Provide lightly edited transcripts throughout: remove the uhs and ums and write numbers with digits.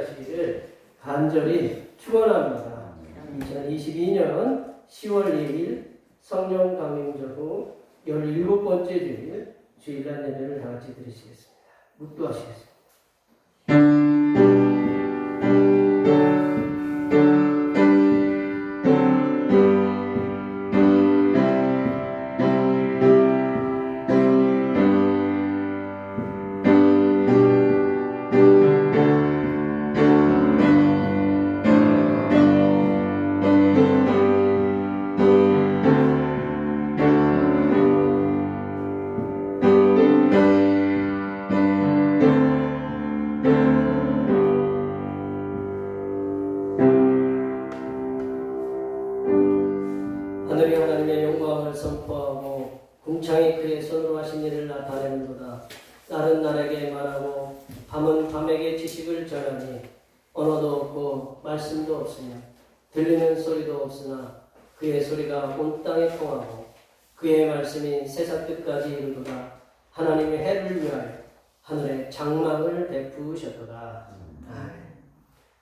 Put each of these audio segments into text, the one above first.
하시기를 간절히 축원합니다. 2022년 10월 2일 성령 강림절 후 17번째 주일 주일날 예배를 다 같이 드리시겠습니다. 묵도하시겠습니다. 하늘이 하나님의 영광을 선포하고 궁창이 그의 손으로 하신 일을 나타내는도다. 날은 날에게 말하고 밤은 밤에게 지식을 전하니 언어도 없고 말씀도 없으며 들리는 소리도 없으나 그의 소리가 온 땅에 통하고 그의 말씀이 세상 끝까지 이르도다. 하나님의 해를 위하여 하늘에 장막을 베푸셨도다.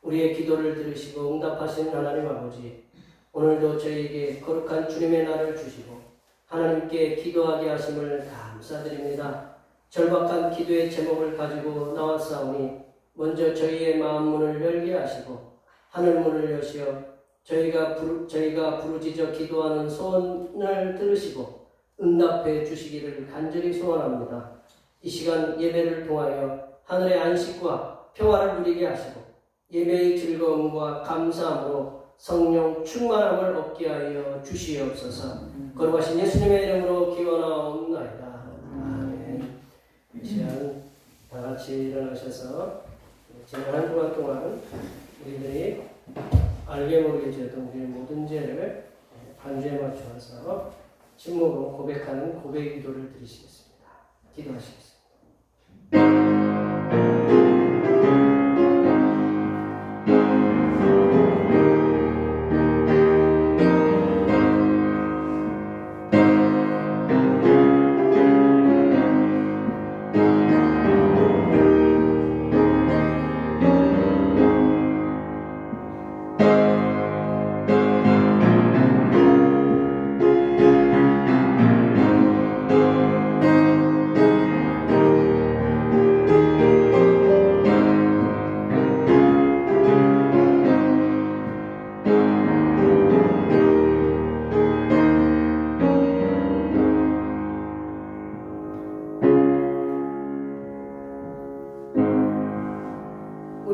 우리의 기도를 들으시고 응답하신 하나님 아버지, 오늘도 저희에게 거룩한 주님의 날을 주시고 하나님께 기도하게 하심을 감사드립니다. 절박한 기도의 제목을 가지고 나왔사오니 먼저 저희의 마음 문을 열게 하시고 하늘 문을 여시어 저희가 부르짖어 기도하는 소원을 들으시고 응답해 주시기를 간절히 소원합니다. 이 시간 예배를 통하여 하늘의 안식과 평화를 누리게 하시고 예배의 즐거움과 감사함으로 성령 충만함을 얻게 하여 주시옵소서. 거룩하신 예수님의 이름으로 기원하옵나이다. 아멘. 이 시간 다 같이 일어나셔서 지난 한 주간 동안 우리들이 알게 모르게 지었던 우리의 모든 죄를 반주에 맞춰서 침묵으로 고백하는 고백 기도를 드리시겠습니다. 기도하시겠습니다.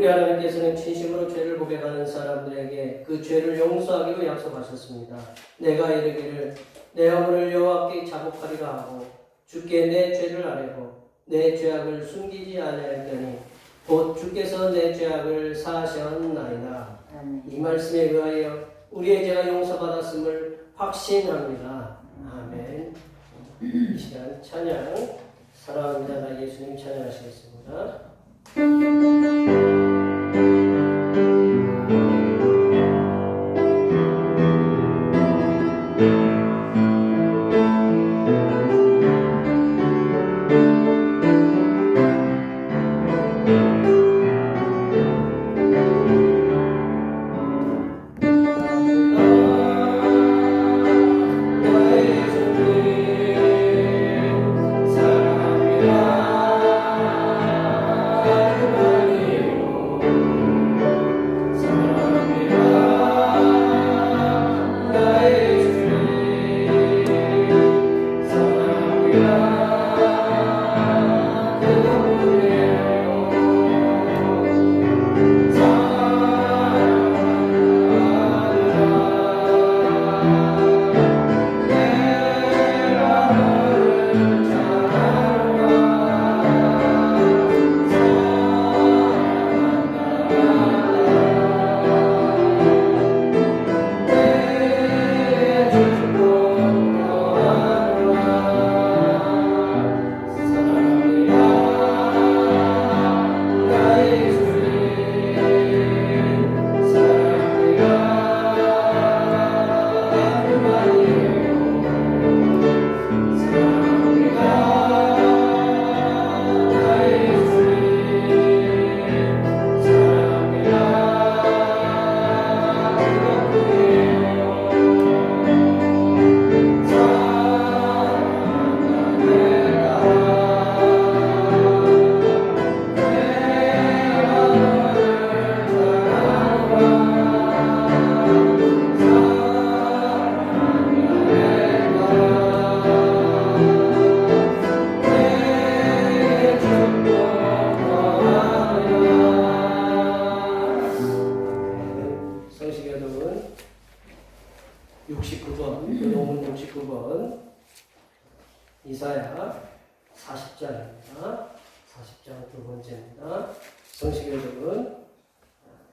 우리 하나님께서는 진심으로 죄를 고백하는 사람들에게 그 죄를 용서하기로 약속하셨습니다. 내가 이르기를 내 허물을 여호와께 자복하리라 하고 주께 내 죄를 아뢰고 내 죄악을 숨기지 아니하였더니 곧 주께서 내 죄악을 사하셨나이다. 이 말씀에 의하여 우리의 죄가 용서받았음을 확신합니다. 아멘. 이 시간 찬양 사랑합니다. 나 예수님 찬양하시겠습니다. 사랑합니다.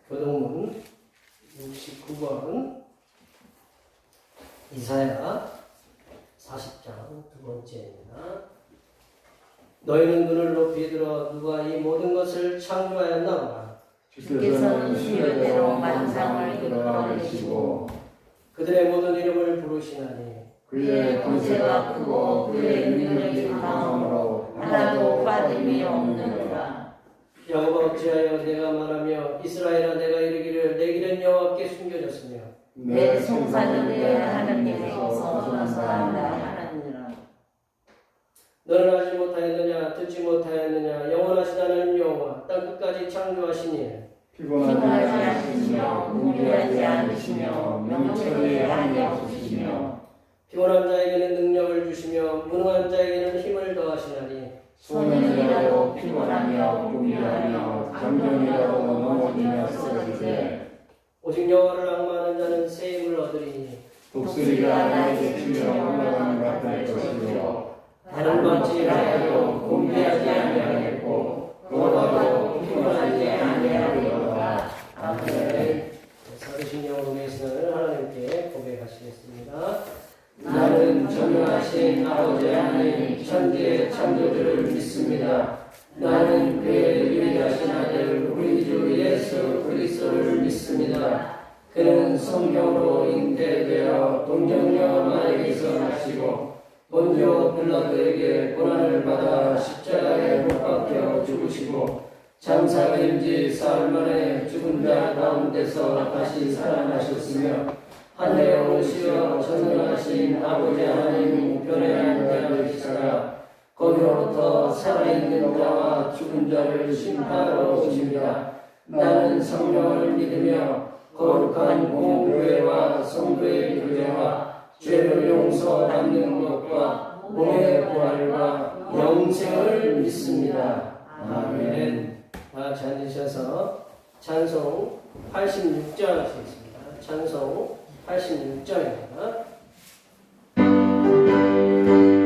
교동문 69번 이사야 40장 두 번째입니다. 너희는 눈을 높이 들어 누가 이 모든 것을 창조하였나보다. 주께서는 수요대로 만상을 이끌어 계시고 그들의 모든 이름을 부르시나니 그의 권세가 크고 그의 능력이 강함으로 하나도 빠짐이 없느니라. 야곱아 어찌하여 내가 말하며 이스라엘아 내가 이르기를 내 길은 여호와께 숨겨졌으며 내 송사는 내 하나님께서 선하사한다 하느니라. 너는 알지 못하였느냐 듣지 못하였느냐 영원하신 하나님 여호와 땅끝까지 창조하신 일 피곤하지 않으시며 무리하지 않으시며 명철이 한이 없으시며 피곤한 자에게는 능력을 주시며 무능한 자에게는 힘을 더하시나니 소년이라도 피곤하며 무리하며 강경이라도 넘어지며 쓰러지되 오직 여호와를 악마하는 자는 새 힘을 얻으리니 독수리가 나에게 치며 올라가는 것 같을 것이요 다른 받지 하여도 공개하지 아니하겠고 돌아도 피곤하지 아니하리로다. 아멘. 사르신 영으로 계시는 하나님께 고백하시겠습니다. 나는 전능하신 아버지 하나님 천지의 창조주를 믿습니다. 나는 그의 유일하신 아들 우리 주 예수 그리스도를 믿습니다. 그는 성경으로 잉태되어 동정녀 마리에서 나시고 본디오 빌라도에게 고난을 받아 십자가에 못 박혀 죽으시고 장사된 지 사흘 만에 죽은 자 가운데서 다시 살아나셨으며 하늘에 오르시어 전능하신 아버지 하나님 우편에 앉아 계시다가 거기로부터 살아있는 자와 죽은 자를 심판하러 오십니다. 나는 성령을 믿으며 거룩한 공교회와 성도의 교제와 죄를 용서받는 것과 몸의 부활과 영생을 믿습니다. 아멘. 다 같이 앉으셔서 찬송 86장 하시겠습니다. 찬송 86장입니다. 할렐루야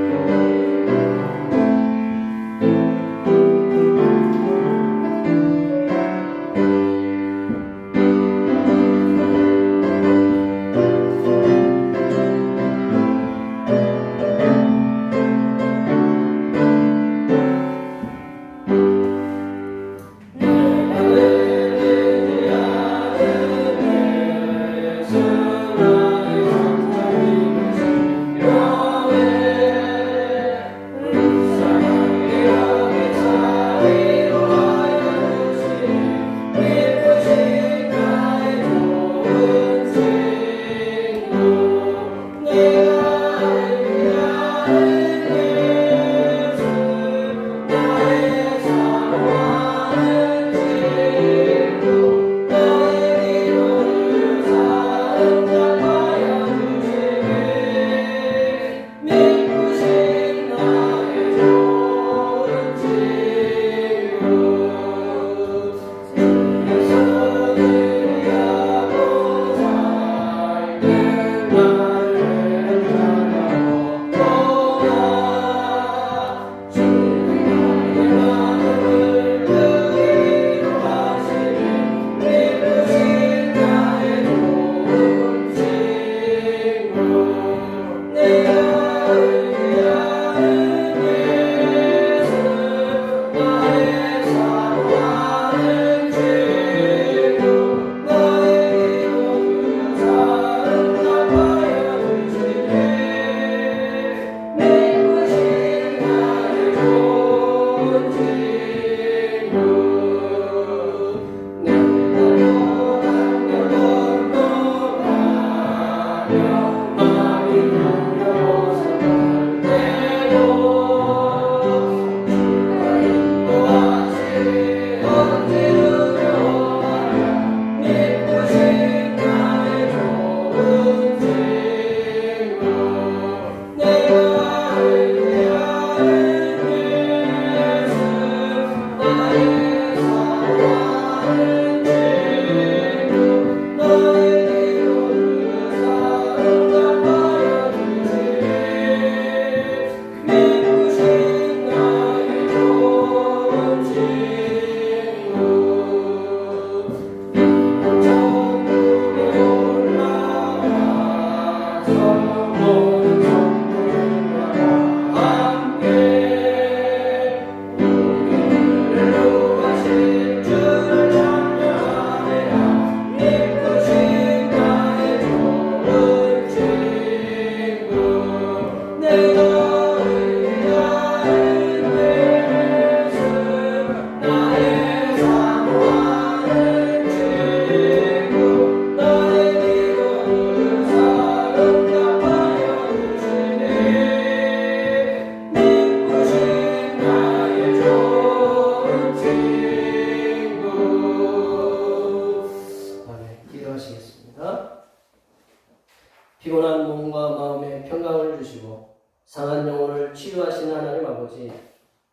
피곤한 몸과 마음에 평강을 주시고 상한 영혼을 치유하시는 하나님 아버지,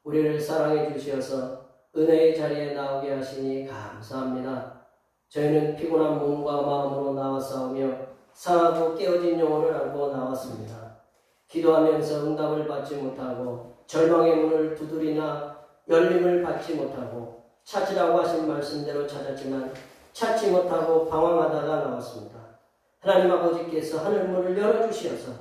우리를 사랑해 주시어서 은혜의 자리에 나오게 하시니 감사합니다. 저희는 피곤한 몸과 마음으로 나와싸우며 상하고 깨어진 영혼을 안고 나왔습니다. 기도하면서 응답을 받지 못하고 절망의 문을 두드리나 열림을 받지 못하고 찾으라고 하신 말씀대로 찾았지만 찾지 못하고 방황하다가 나왔습니다. 하나님 아버지께서 하늘문을 열어주시어서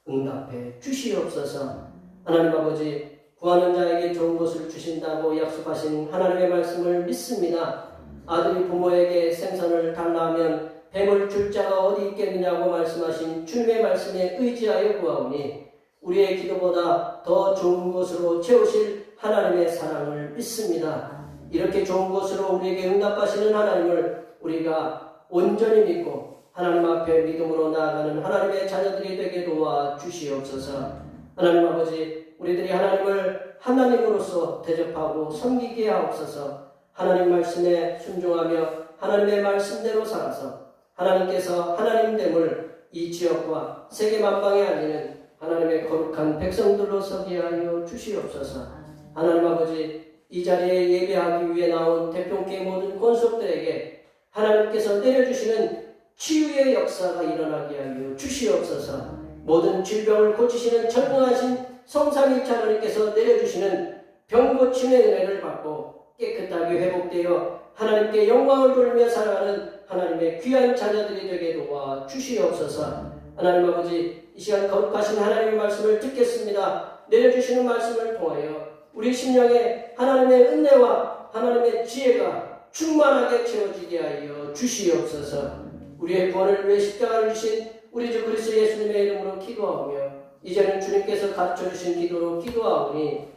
응답해 주시옵소서. 하나님 아버지, 구하는 자에게 좋은 것을 주신다고 약속하신 하나님의 말씀을 믿습니다. 아들이 부모에게 생선을 달라 하면 뱀을 줄 자가 어디 있겠느냐고 말씀하신 주님의 말씀에 의지하여 구하오니 우리의 기도보다 더 좋은 것으로 채우실 하나님의 사랑을 믿습니다. 이렇게 좋은 것으로 우리에게 응답하시는 하나님을 우리가 온전히 믿고 하나님 앞에 믿음으로 나아가는 하나님의 자녀들이 되게 도와 주시옵소서. 하나님 아버지, 우리들이 하나님을 하나님으로서 대접하고 섬기게 하옵소서. 하나님 말씀에 순종하며 하나님의 말씀대로 살아서 하나님께서 하나님됨을 이 지역과 세계 만방에 알리는 하나님의 거룩한 백성들로 서게 하여 주시옵소서. 하나님 아버지, 이 자리에 예배하기 위해 나온 대평교의 모든 권속들에게 하나님께서 내려주시는 치유의 역사가 일어나게 하여 주시옵소서. 모든 질병을 고치시는 전능하신 성삼위일체 하나님께서 내려주시는 병 고침의 은혜를 받고 깨끗하게 회복되어 하나님께 영광을 돌리며 살아가는 하나님의 귀한 자녀들이 되게 도와 주시옵소서. 하나님 아버지, 이 시간 거룩하신 하나님의 말씀을 듣겠습니다. 내려주시는 말씀을 통하여 우리 심령에 하나님의 은혜와 하나님의 지혜가 충만하게 채워지게 하여 주시옵소서. 우리의 구원을 위해 십자가를 주신 우리 주 그리스도 예수님의 이름으로 기도하오며 이제는 주님께서 가르쳐주신 기도로 기도하오니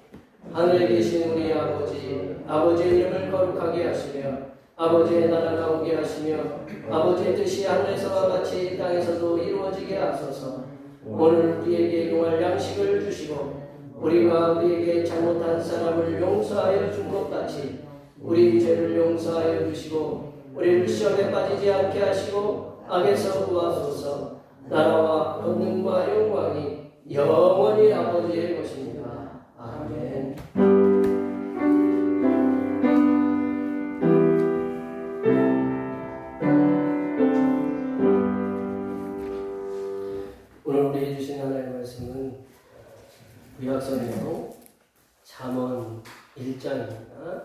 하늘에 계신 우리 아버지, 아버지의 이름을 거룩하게 하시며 아버지의 나라가 오게 하시며 아버지의 뜻이 하늘에서와 같이 땅에서도 이루어지게 하소서. 오늘 우리에게 용할 양식을 주시고 우리가 우리에게 잘못한 사람을 용서하여 준 것 같이 우리 죄를 용서하여 주시고 우리를 시험에 빠지지 않게 하시고 악에서 구하소서. 나라와 권능과 영광이 영원히 아버지의 것입니다. 아멘. 오늘 우리 해주신 하나님의 말씀은 구약성경 잠언 1장입니다.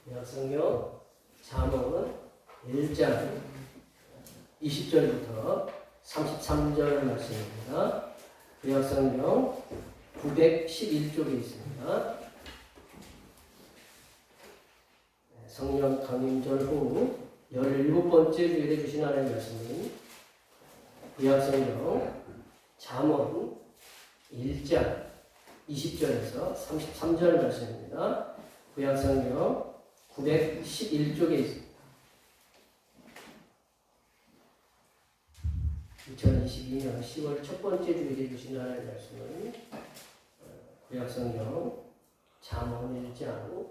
구약성경 잠언 1장 20절부터 33절 말씀입니다. 구약성경 911쪽에 있습니다. 성령 강림절 후 17번째 주일에 주신 하나님의 말씀은 구약성경 잠언 1장 20절에서 33절 말씀입니다. 구약성경 911쪽에 있습니다. 2022년 10월 첫 번째 주일에 주신 하나님의 말씀은 구약성경 잠언 1장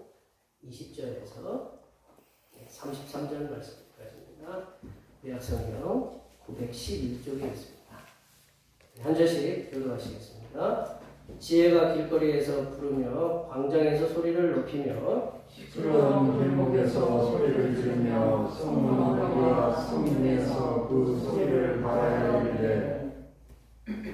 20절에서 33절 말씀까지입니다. 구약성경 911쪽에 있습니다. 한 절씩 교도하시겠습니다. 지혜가 길거리에서 부르며 광장에서 소리를 높이며 시끄러운 길목에서 소리를 지르며 성문과 성문에서 그 소리를 바라야 이르되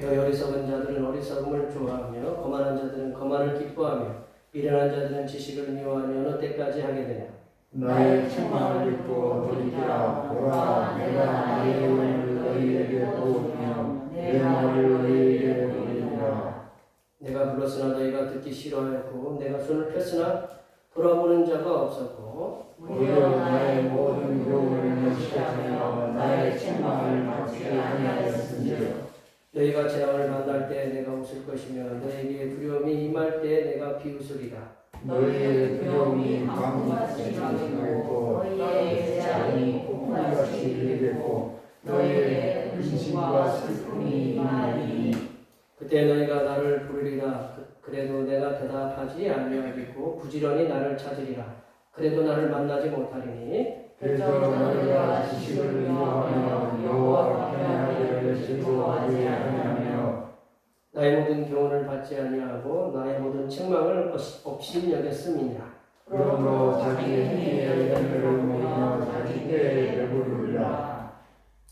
너 어리석은 자들은 어리석음을 좋아하며 거만한 자들은 거만을 기뻐하며 미련한 자들은 지식을 미워하니 어느 때까지 하게 되냐. 나의 책망을 듣고 돌이키라. 보라, 내가 나의 영을 너희에게 보으며 내 말을 너희에게 보이리라. 내가 불렀으나 너희가 듣기 싫어하였고 내가 손을 폈으나 돌아보는 자가 없었고 오히려 나의 모든 교훈을 멸시하며 나의 책망을 받지 아니하였은즉 너희가 재앙을 만날 때 내가 웃을 것이며 너희에게 두려움이 임할 때 내가 비웃으리라. 너희의 두려움이 강같이 일어나고 너희의 재앙이 폭풍같이 일겠고 너희의 근심과 슬픔이 임하리니 그때 너희가 나를 부르리라. 그래도 내가 대답하지 아니하겠고 부지런히 나를 찾으리라. 그래도 나를 만나지 못하리니 그래서 너희가 지식을 미워하며 여호와 편하기를 즐거워 두려워하지 아니하며 나의 모든 교훈을 받지 아니하고 나의 모든 책망을 없이 여겼음이니라. 그러므로 자기의 행위의 열매를 먹으며 자기 때에 배부르리라.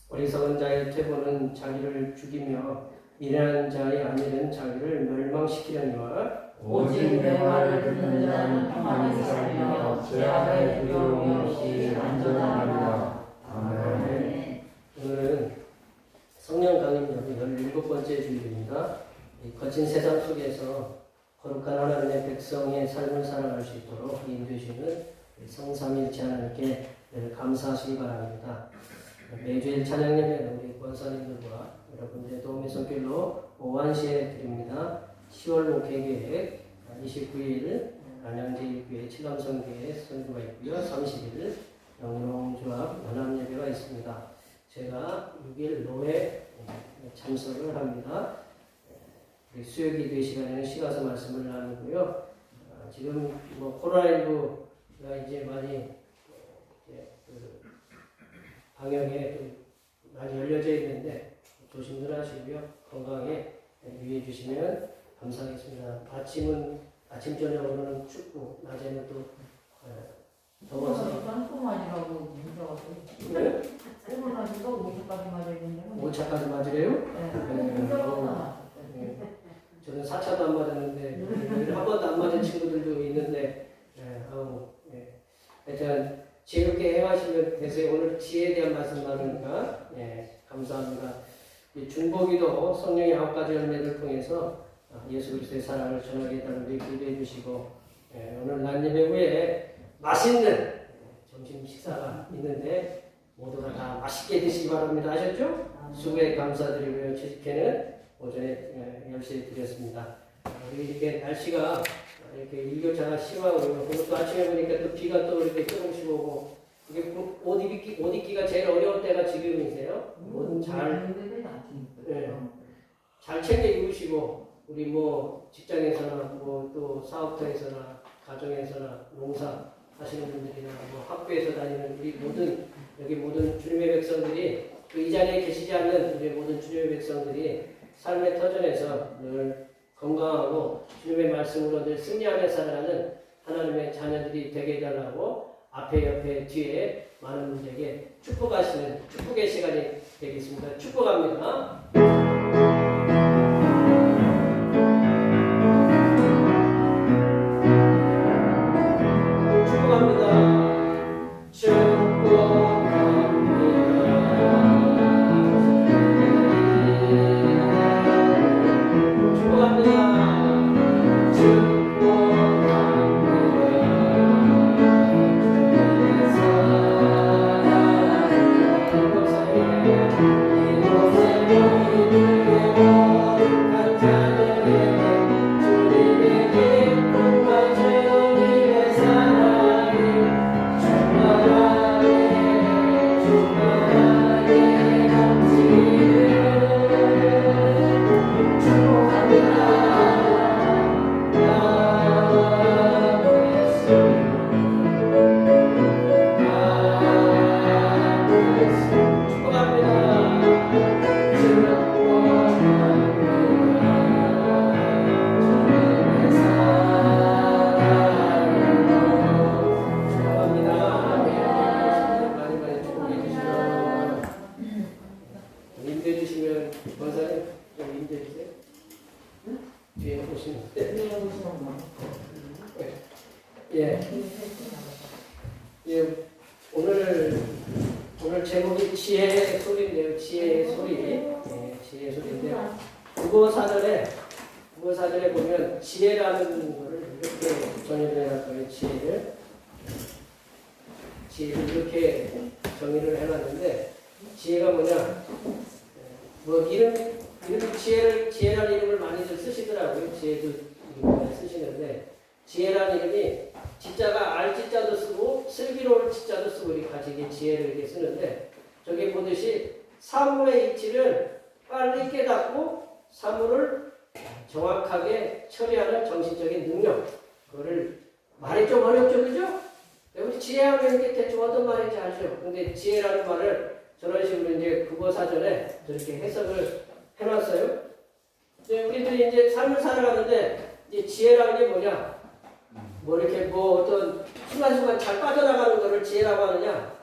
어리석은 자의 퇴보는 자기를 죽이며 미련한 자의 안일은 자기를 멸망시키려니와 오직 내 말을 듣는 자는 평안히 살며 죄악의 두려움이 없이 안전하리라. 아멘. 오늘은 성령 강림절 17번째 주일입니다. 이 거친 세상 속에서 거룩한 하나님의 백성의 삶을 살아갈 수 있도록 인도해주시는 성삼일체 하나님께 늘 감사하시기 바랍니다. 매주일 찬양 예배는 우리 권사님들과 여러분들의 도움의 손길로 오한시에 드립니다. 10월 목회계획 29일 안양제일교회 칠감성교회 선교가 있고요. 30일 영롱조합 연합예배가 있습니다. 제가 6일 노회 참석을 합니다. 수요기도회 시간에는 시가서 말씀을 나누고요. 지금 코로나19가 이제 많이 방역에 많이 열려져 있는데 조심들 하시고요. 건강에 유의해 주시면 감사하겠습니다. 아침 저녁으로는 춥고 낮에는 또 더워서 쌍통만이라고 문자가 네? 오늘 가지고 5차까지 맞아야 된다고. 5차까지 맞으래요? 네. 문자가 나왔어요. 네. 저는 4차도 안 맞았는데 한 번도 안 맞은 친구들도 있는데 하여튼 지혜롭게 행하시면 되세요. 오늘 지혜에 대한 말씀 나누니까 감사합니다. 이 중보기도 성령의 9가지 열매를 통해서 예수 그리스도의 사랑을 전하게 해달라고 기도해 주시고 오늘 난예배 후에 맛있는 점심 식사가 있는데 모두가 다 맛있게 드시기 바랍니다. 아셨죠? 수고에 감사드리고요. 채식회는 오전에 10시에 드렸습니다. 우리 이렇게 날씨가 이렇게 일교차가 심하고 오늘 또 아침에 보니까 또 비가 또 이렇게 조금씩 오고 이게 옷 입기가 제일 어려울 때가 지금이세요. 잘 챙겨 입으시고 우리 직장에서나 또 사업터에서나 가정에서나 농사 하시는 분들이나 학교에서 다니는 우리 여기 모든 주님의 백성들이 또 이 자리에 계시지 않는 우리 모든 주님의 백성들이 삶의 터전에서 늘 건강하고 주님의 말씀으로 늘 승리하며 살아가는 하나님의 자녀들이 되게 해달라고 앞에 뒤에 많은 분들에게 축복하시는 축복의 시간이 되겠습니다. 축복합니다. 오늘 제목이 지혜의 소리인데요. 지혜의 소리인데 국어사전에 보면 지혜라는 거를 이렇게 정의를 해놨어요. 지혜를 이렇게 정의를 해놨는데 지혜가 뭐냐? 지혜라는 이름을 많이들 쓰시더라고요. 지혜도 많이 쓰시는데 지혜라는 이름이 지자가 알지자도 쓰고 슬기로울 지자도 쓰고 이렇게 같이 이게 지혜를 이렇게 쓰는데 저기 보듯이 사물의 이치를 빨리 깨닫고 사물을 정확하게 처리하는 정신적인 능력. 그거를 말이 좀 어렵죠, 그죠? 우리 지혜하면 이게 대충 어떤 말인지 알죠? 근데 지혜라는 말을 저런 식으로 이제 국어사전에 저렇게 해석을 해놨어요. 이제 우리들이 이제 삶을 살아가는데 이제 지혜라는 게 뭐냐? 뭐 이렇게 뭐 어떤 순간순간 잘 빠져나가는 거를 지혜라고 하느냐?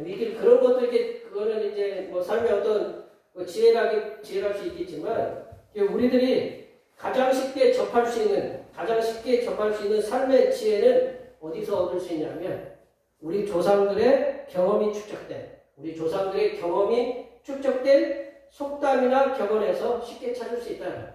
이게 그런 것도 이렇게 그거는 이제 뭐 삶의 어떤 뭐 지혜랄 수 있겠지만 우리들이 가장 쉽게 접할 수 있는 삶의 지혜는 어디서 얻을 수 있냐면 우리 조상들의 경험이 축적된 속담이나 격언에서 쉽게 찾을 수 있다.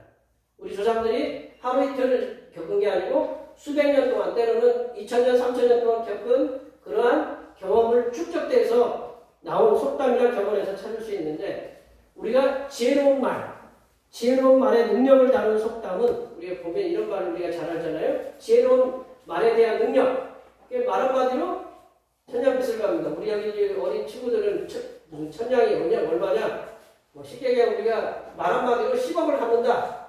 우리 조상들이 하루 이틀을 겪은 게 아니고 수백 년 동안 때로는 2000년, 3000년 동안 겪은 그러한 경험을 축적돼서 나온 속담이나 격언에서 찾을 수 있는데 우리가 지혜로운 말의 능력을 다루는 속담은 우리가 보면 이런 말을 우리가 잘 알잖아요. 지혜로운 말에 대한 능력. 말 한마디로 천냥빚을 갚는다. 우리 여기 어린 친구들은 무슨 천냥이 얼마냐? 뭐 쉽게 얘기하면 우리가 말 한마디로 10억을 갚는다.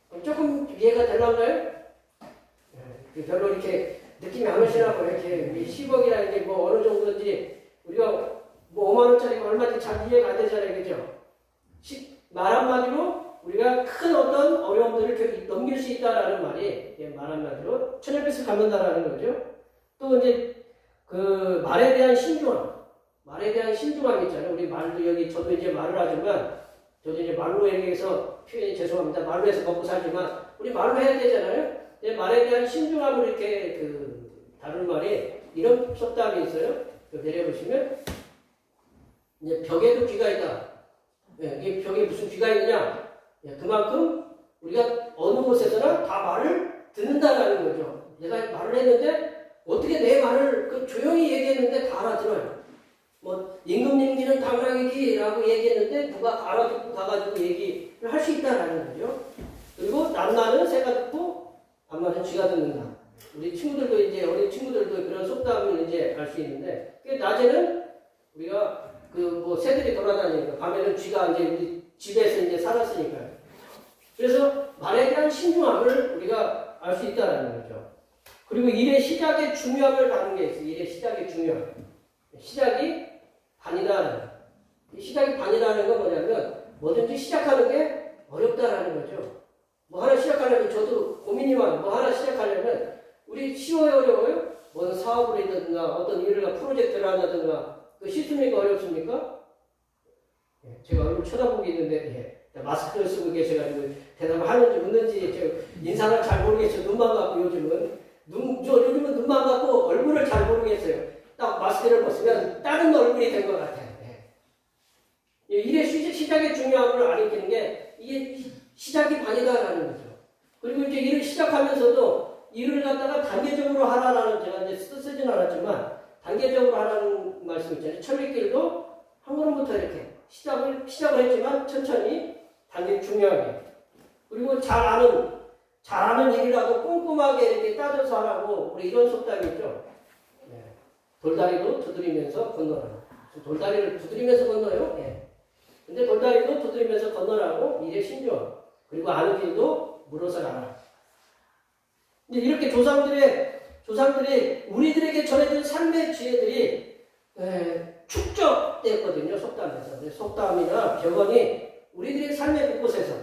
그럼 조금 이해가 되려나요? 별로 이렇게 느낌이 안 오시나 봐요. 이렇게 10억이라는 게 뭐 어느 정도인지 우리가 뭐 5만 원짜리가 얼마인지 잘 이해가 안 되잖아요. 그죠? 말 한마디로 우리가 큰 어떤 어려움들을 넘길 수 있다라는 말이 말 한마디로 천냥빚을 갚는다라는 거죠. 또 이제 그 말에 대한 신중함 있잖아요. 우리 말도 여기 저도 이제 말을 하지만 저도 이제 말로 얘기해서 표현이 죄송합니다. 말로 해서 먹고 살지만 우리 말로 해야 되잖아요. 말에 대한 신중함을 이렇게 다룬 말이 이런 속담이 있어요. 내려보시면 이제 벽에도 귀가 있다. 이 벽에 무슨 귀가 있느냐? 그만큼 우리가 어느 곳에서나 다 말을 듣는다라는 거죠. 내가 말을 했는데 어떻게 내 말을 조용히 얘기했는데 다 알아들어요. 뭐 임금님기는 당나귀기라고 얘기했는데 누가 알아듣고 가가지고 얘기를 할 수 있다라는 거죠. 그리고 남나는 새가 듣고 암나는 쥐가 듣는다. 우리 친구들도 이제 어린 친구들도 그런 속담을 이제 알 수 있는데 낮에는 우리가 뭐 새들이 돌아다니니까 밤에는 쥐가 이제 우리 집에서 이제 살았으니까요. 그래서 말에 대한 신중함을 우리가 알 수 있다라는 거죠. 그리고 일의 시작의 중요함을 다룬 게 있어요. 일의 시작의 중요함. 시작이 반이다. 시작이 반이라는 건 뭐냐면 뭐든지 시작하는 게 어렵다라는 거죠. 뭐 하나 시작하려면 저도 고민이만 뭐 하나 시작하려면 우리 쉬워요, 어려워요? 뭐 사업을 하든가 어떤 일을 프로젝트를 한다든가 쉽습니까, 어렵습니까? 제가 얼굴 쳐다보고 있는데 마스크를 쓰고 계셔가지고 대답을 하는지 웃는지 인상을 잘 모르겠어요. 눈만 감고 요즘은 눈만 감고 얼굴을 잘 모르겠어요. 딱 마스크를 벗으면 다른 얼굴이 된 것 같아요. 일의 시작의 중요함을 알리는 게 이게 시작이 반이다라는 거죠. 그리고 이제 일을 시작하면서도 일을 갖다가 단계적으로 하라라는 제가 이제 쓰진 않았지만 단계적으로 하라는 말씀 있잖아요. 천리길도 한 걸음부터 이렇게 시작을 했지만 천천히 단계 중요하게. 그리고 잘 아는 일이라도 꼼꼼하게 이렇게 따져서 하라고 우리 이런 속담이 있죠. 돌다리도 두드리면서 건너라. 돌다리를 두드리면서 건너요. 근데 돌다리도 두드리면서 건너라고 일에 신중함. 그리고 아는 길도 물어서 가라. 근데 이렇게 조상들이 우리들에게 전해준 삶의 지혜들이 축적됐거든요. 속담에서. 속담이나 격언이 우리들의 삶의 곳곳에서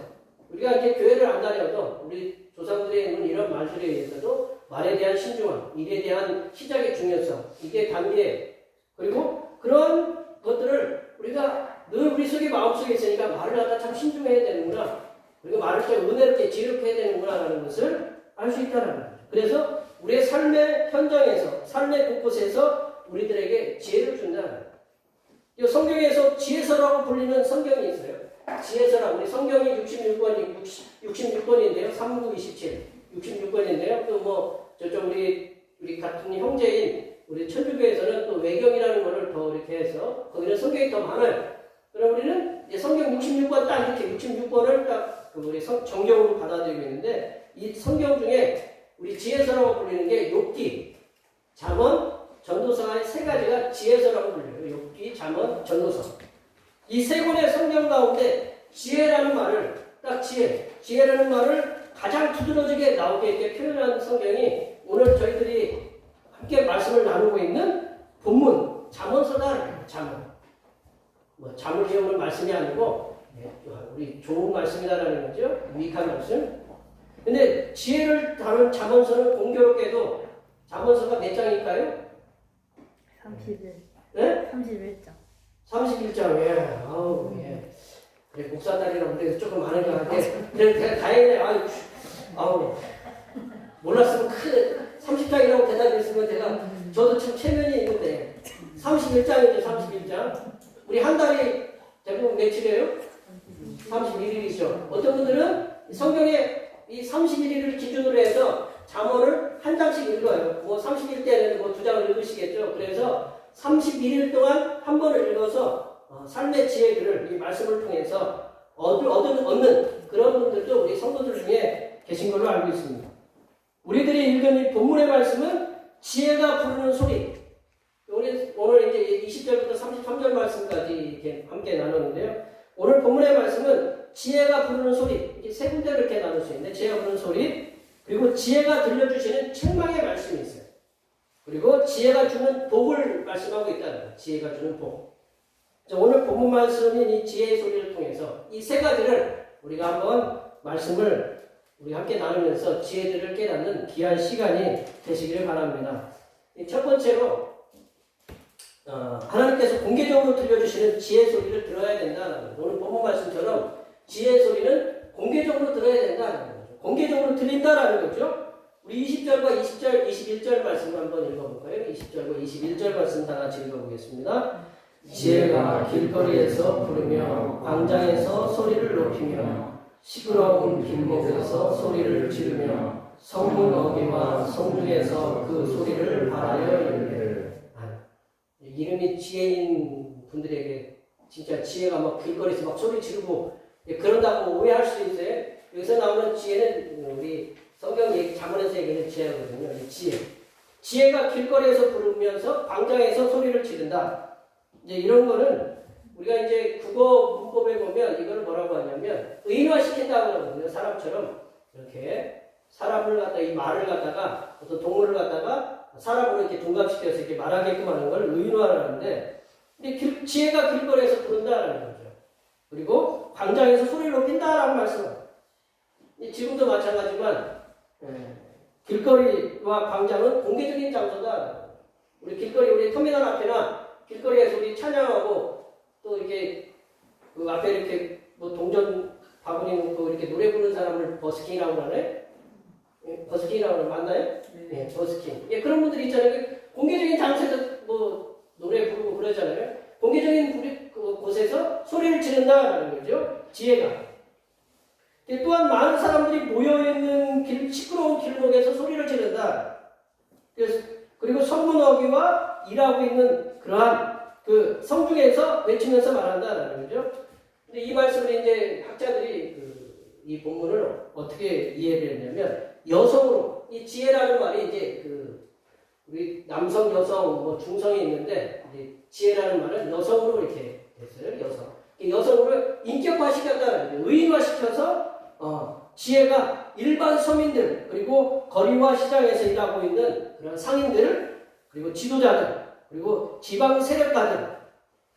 우리가 이제 교회를 안 다녀도 우리 조상들의 있는 이런 말들에 의해서도 말에 대한 신중함, 일에 대한 시작의 중요성, 이게 단계 그리고 그런 것들을 우리가 늘 우리 속에 마음속에 있으니까 말을 하다 참 신중해야 되는구나. 그리고 말을 좀 은혜롭게 지혜롭게 해야 되는구나라는 것을 알 수 있다는 거죠. 그래서 우리의 삶의 현장에서 삶의 곳곳에서 우리들에게 지혜를 준다는 거예요. 성경에서 지혜서라고 불리는 성경이 있어요. 지혜서라 우리 성경이 66권인데요. 3927 66권인데요. 또 뭐 저쪽 우리 같은 형제인 우리 천주교에서는 또 외경이라는 거를 더 이렇게 해서 거기는 성경이 더 많아요. 그럼 우리는 이제 성경 66권 딱 이렇게 66권을 딱 우리 정경으로 받아들이고 있는데 이 성경 중에 우리 지혜서라고 불리는 게 욥기, 잠언, 전도서의 세 가지가 지혜서라고 불려요. 욥기, 잠언, 전도서. 이 세 권의 성경 가운데 지혜라는 말을 딱 지혜라는 말을 가장 두드러지게 나오게 이렇게 표현한 성경이 오늘 저희들이 함께 말씀을 나누고 있는 본문 잠언서다. 잠언. 뭐 잠을 지어오는 말씀이 아니고 우리 좋은 말씀이다라는 거죠. 유익한 말씀. 근데 지혜를 다룬 잠언서는 공교롭게도 잠언서가 몇 장일까요? 31. 네? 31장. 31장에 아우 예. 그래 목사딸이라고 그래서 조금 많은 것 같은데 내가 다행이네. 아우 몰랐으면 큰 30장이라고 대답했으면 저도 참 체면이 있는데 31장이죠. 31장. 우리 한 달이 대부분 며칠이에요? 31일이죠. 어떤 분들은 성경에 이 31일을 기준으로 해서 잠언을 한 장씩 읽어요. 뭐 30일 때는 뭐 2장을 읽으시겠죠. 그래서 31일 동안 한 번을 읽어서 삶의 지혜들을 이 말씀을 통해서 얻는 그런 분들도 우리 성도들 중에 계신 걸로 알고 있습니다. 우리들이 읽은 이 본문의 말씀은 지혜가 부르는 소리. 우리 오늘 이제 20절부터 33절 말씀까지 이렇게 함께 나누는데요. 오늘 본문의 말씀은 지혜가 부르는 소리. 이게 세 군데로 이렇게 나눌 수 있는데 지혜가 부르는 소리, 그리고 지혜가 들려주시는 책망의 말씀이 있어요. 그리고 지혜가 주는 복을 말씀하고 있다는 거예요. 지혜가 주는 복. 오늘 본문 말씀인 이 지혜의 소리를 통해서 이 세 가지를 우리가 한번 말씀을 우리 함께 나누면서 지혜들을 깨닫는 귀한 시간이 되시기를 바랍니다. 첫 번째로 하나님께서 공개적으로 들려주시는 지혜 소리를 들어야 된다는 거예요. 오늘 본문 말씀처럼 지혜 소리는 공개적으로 들어야 된다는 거죠. 공개적으로 들린다라는 거죠. 우리 20절과 20절, 21절 말씀을 한번 읽어볼까요? 20절과 21절 말씀 다 같이 읽어보겠습니다. 지혜가 길거리에서 부르며 광장에서 소리를 높이며 시끄러운 길목에서 소리를 지르며 성문 어귀와 성중에서 그 소리를 바라여 이르되. 이름이 지혜인 분들에게 진짜 지혜가 막 길거리에서 막 소리 지르고 그런다고 오해할 수 있어요. 여기서 나오는 지혜는 우리 성경 얘기, 잠언에서 얘기하는 지혜거든요. 지혜가 길거리에서 부르면서 광장에서 소리를 지른다. 이제 이런 거는 우리가 이제 국어 문법에 보면 이걸 뭐라고 하냐면 의인화시킨다고 하거든요. 사람처럼 이렇게 사람을 갖다가 이 말을 갖다가 어떤 동물을 갖다가 사람으로 이렇게 둔갑시켜서 이렇게 말하게끔 하는 걸 의인화하는데, 근데 지혜가 길거리에서 부른다라는 거죠. 그리고 광장에서 소리를 높인다라는 말씀은 지금도 마찬가지지만 길거리와 광장은 공개적인 장소다. 우리 길거리, 우리 터미널 앞에나 길거리에서 우리 찬양하고 또 이렇게 그 앞에 이렇게 뭐 동전 바구니 놓고 이렇게 노래 부르는 사람을 버스킹이라고 하네. 버스킹이라고 하면 맞나요? 네, 버스킹. 예, 그런 분들이 있잖아요. 공개적인 장소에서 뭐 노래 부르고 그러잖아요. 공개적인 곳에서 소리를 지른다라는 거죠. 지혜가. 또한 많은 사람들이 모여있는 시끄러운 길목에서 소리를 지른다. 그리고 성문 어귀와 일하고 있는 그러한 그 성중에서 외치면서 말한다라는 거죠. 근데 이 말씀을 이제 학자들이 이 본문을 어떻게 이해를 했냐면 여성으로, 이 지혜라는 말이 이제 우리 남성, 여성, 뭐 중성이 있는데 이제 지혜라는 말은 여성으로 이렇게 됐어요. 여성으로 인격화시켰다는 거예요. 의인화시켜서 지혜가 일반 서민들, 그리고 거리와 시장에서 일하고 있는 그런 상인들, 그리고 지도자들, 그리고 지방 세력가들.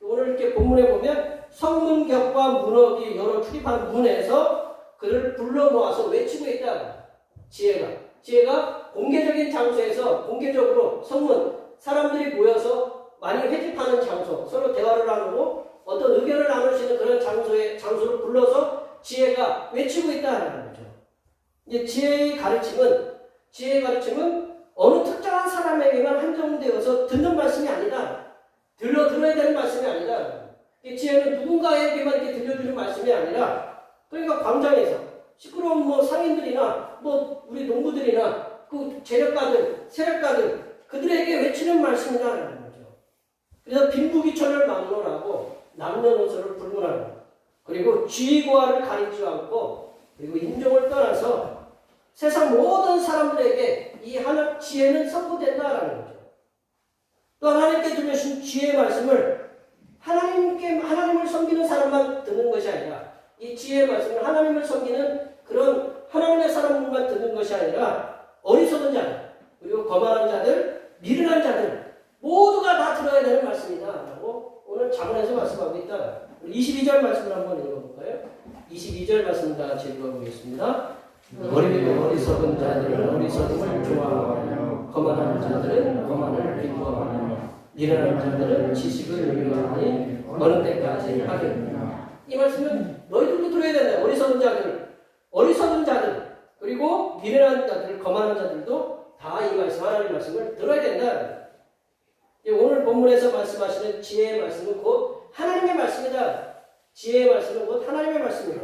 오늘 이렇게 본문에 보면 성문 격과 문어기 여러 출입하는 문에서 그를 불러 모아서 외치고 있다. 지혜가 공개적인 장소에서 공개적으로 성문, 사람들이 모여서 많이 회집하는 장소, 서로 대화를 나누고 어떤 의견을 나눌 수 있는 그런 장소를 불러서 지혜가 외치고 있다는 거죠. 이제 지혜의 가르침은 어느 특정한 사람에게만 한정되어서 듣는 말씀이 아니다. 들어야 되는 말씀이 아니다. 이 지혜는 누군가에게만 이렇게 들려주는 말씀이 아니라, 그러니까 광장에서 시끄러운 뭐 상인들이나 뭐 우리 농부들이나 그 재력가들, 세력가들, 그들에게 외치는 말씀이다라는 거죠. 그래서 빈부귀천을 막론하고 남녀노소를 불문하는, 그리고 쥐고아를 가리지 않고, 그리고 인종을 떠나서 세상 모든 사람들에게 이 지혜는 선포된다라는 거죠. 또 하나님께 들려주신 지혜의 말씀을 하나님을 섬기는 사람만 듣는 것이 아니라, 이 지혜의 말씀을 하나님을 섬기는 그런 하나님의 사람들만 듣는 것이 아니라 어리석은 자들, 그리고 거만한 자들, 미련한 자들 모두가 다 들어야 되는 말씀이다 라고 오늘 잠언에서 말씀하고 있다. 22절 말씀을 한번 읽어볼까요? 볼까요? 22절 말씀 다 같이 읽어보겠습니다. 어리석은 자들은 어리석음을 좋아하며 거만한 자들은 거만을 기뻐하며 미련한 자들은 지식을 미워하니 어느 때까지 하겠느냐. 이 말씀은 너희들도 들어야 된다. 어리석은 자들 그리고 미련한 자들, 거만한 자들도 다 이 말씀, 하나님의 말씀을 들어야 된다. 오늘 본문에서 말씀하시는 지혜의 말씀은 곧 하나님의 말씀이다. 지혜의 말씀은 곧 하나님의 말씀이다.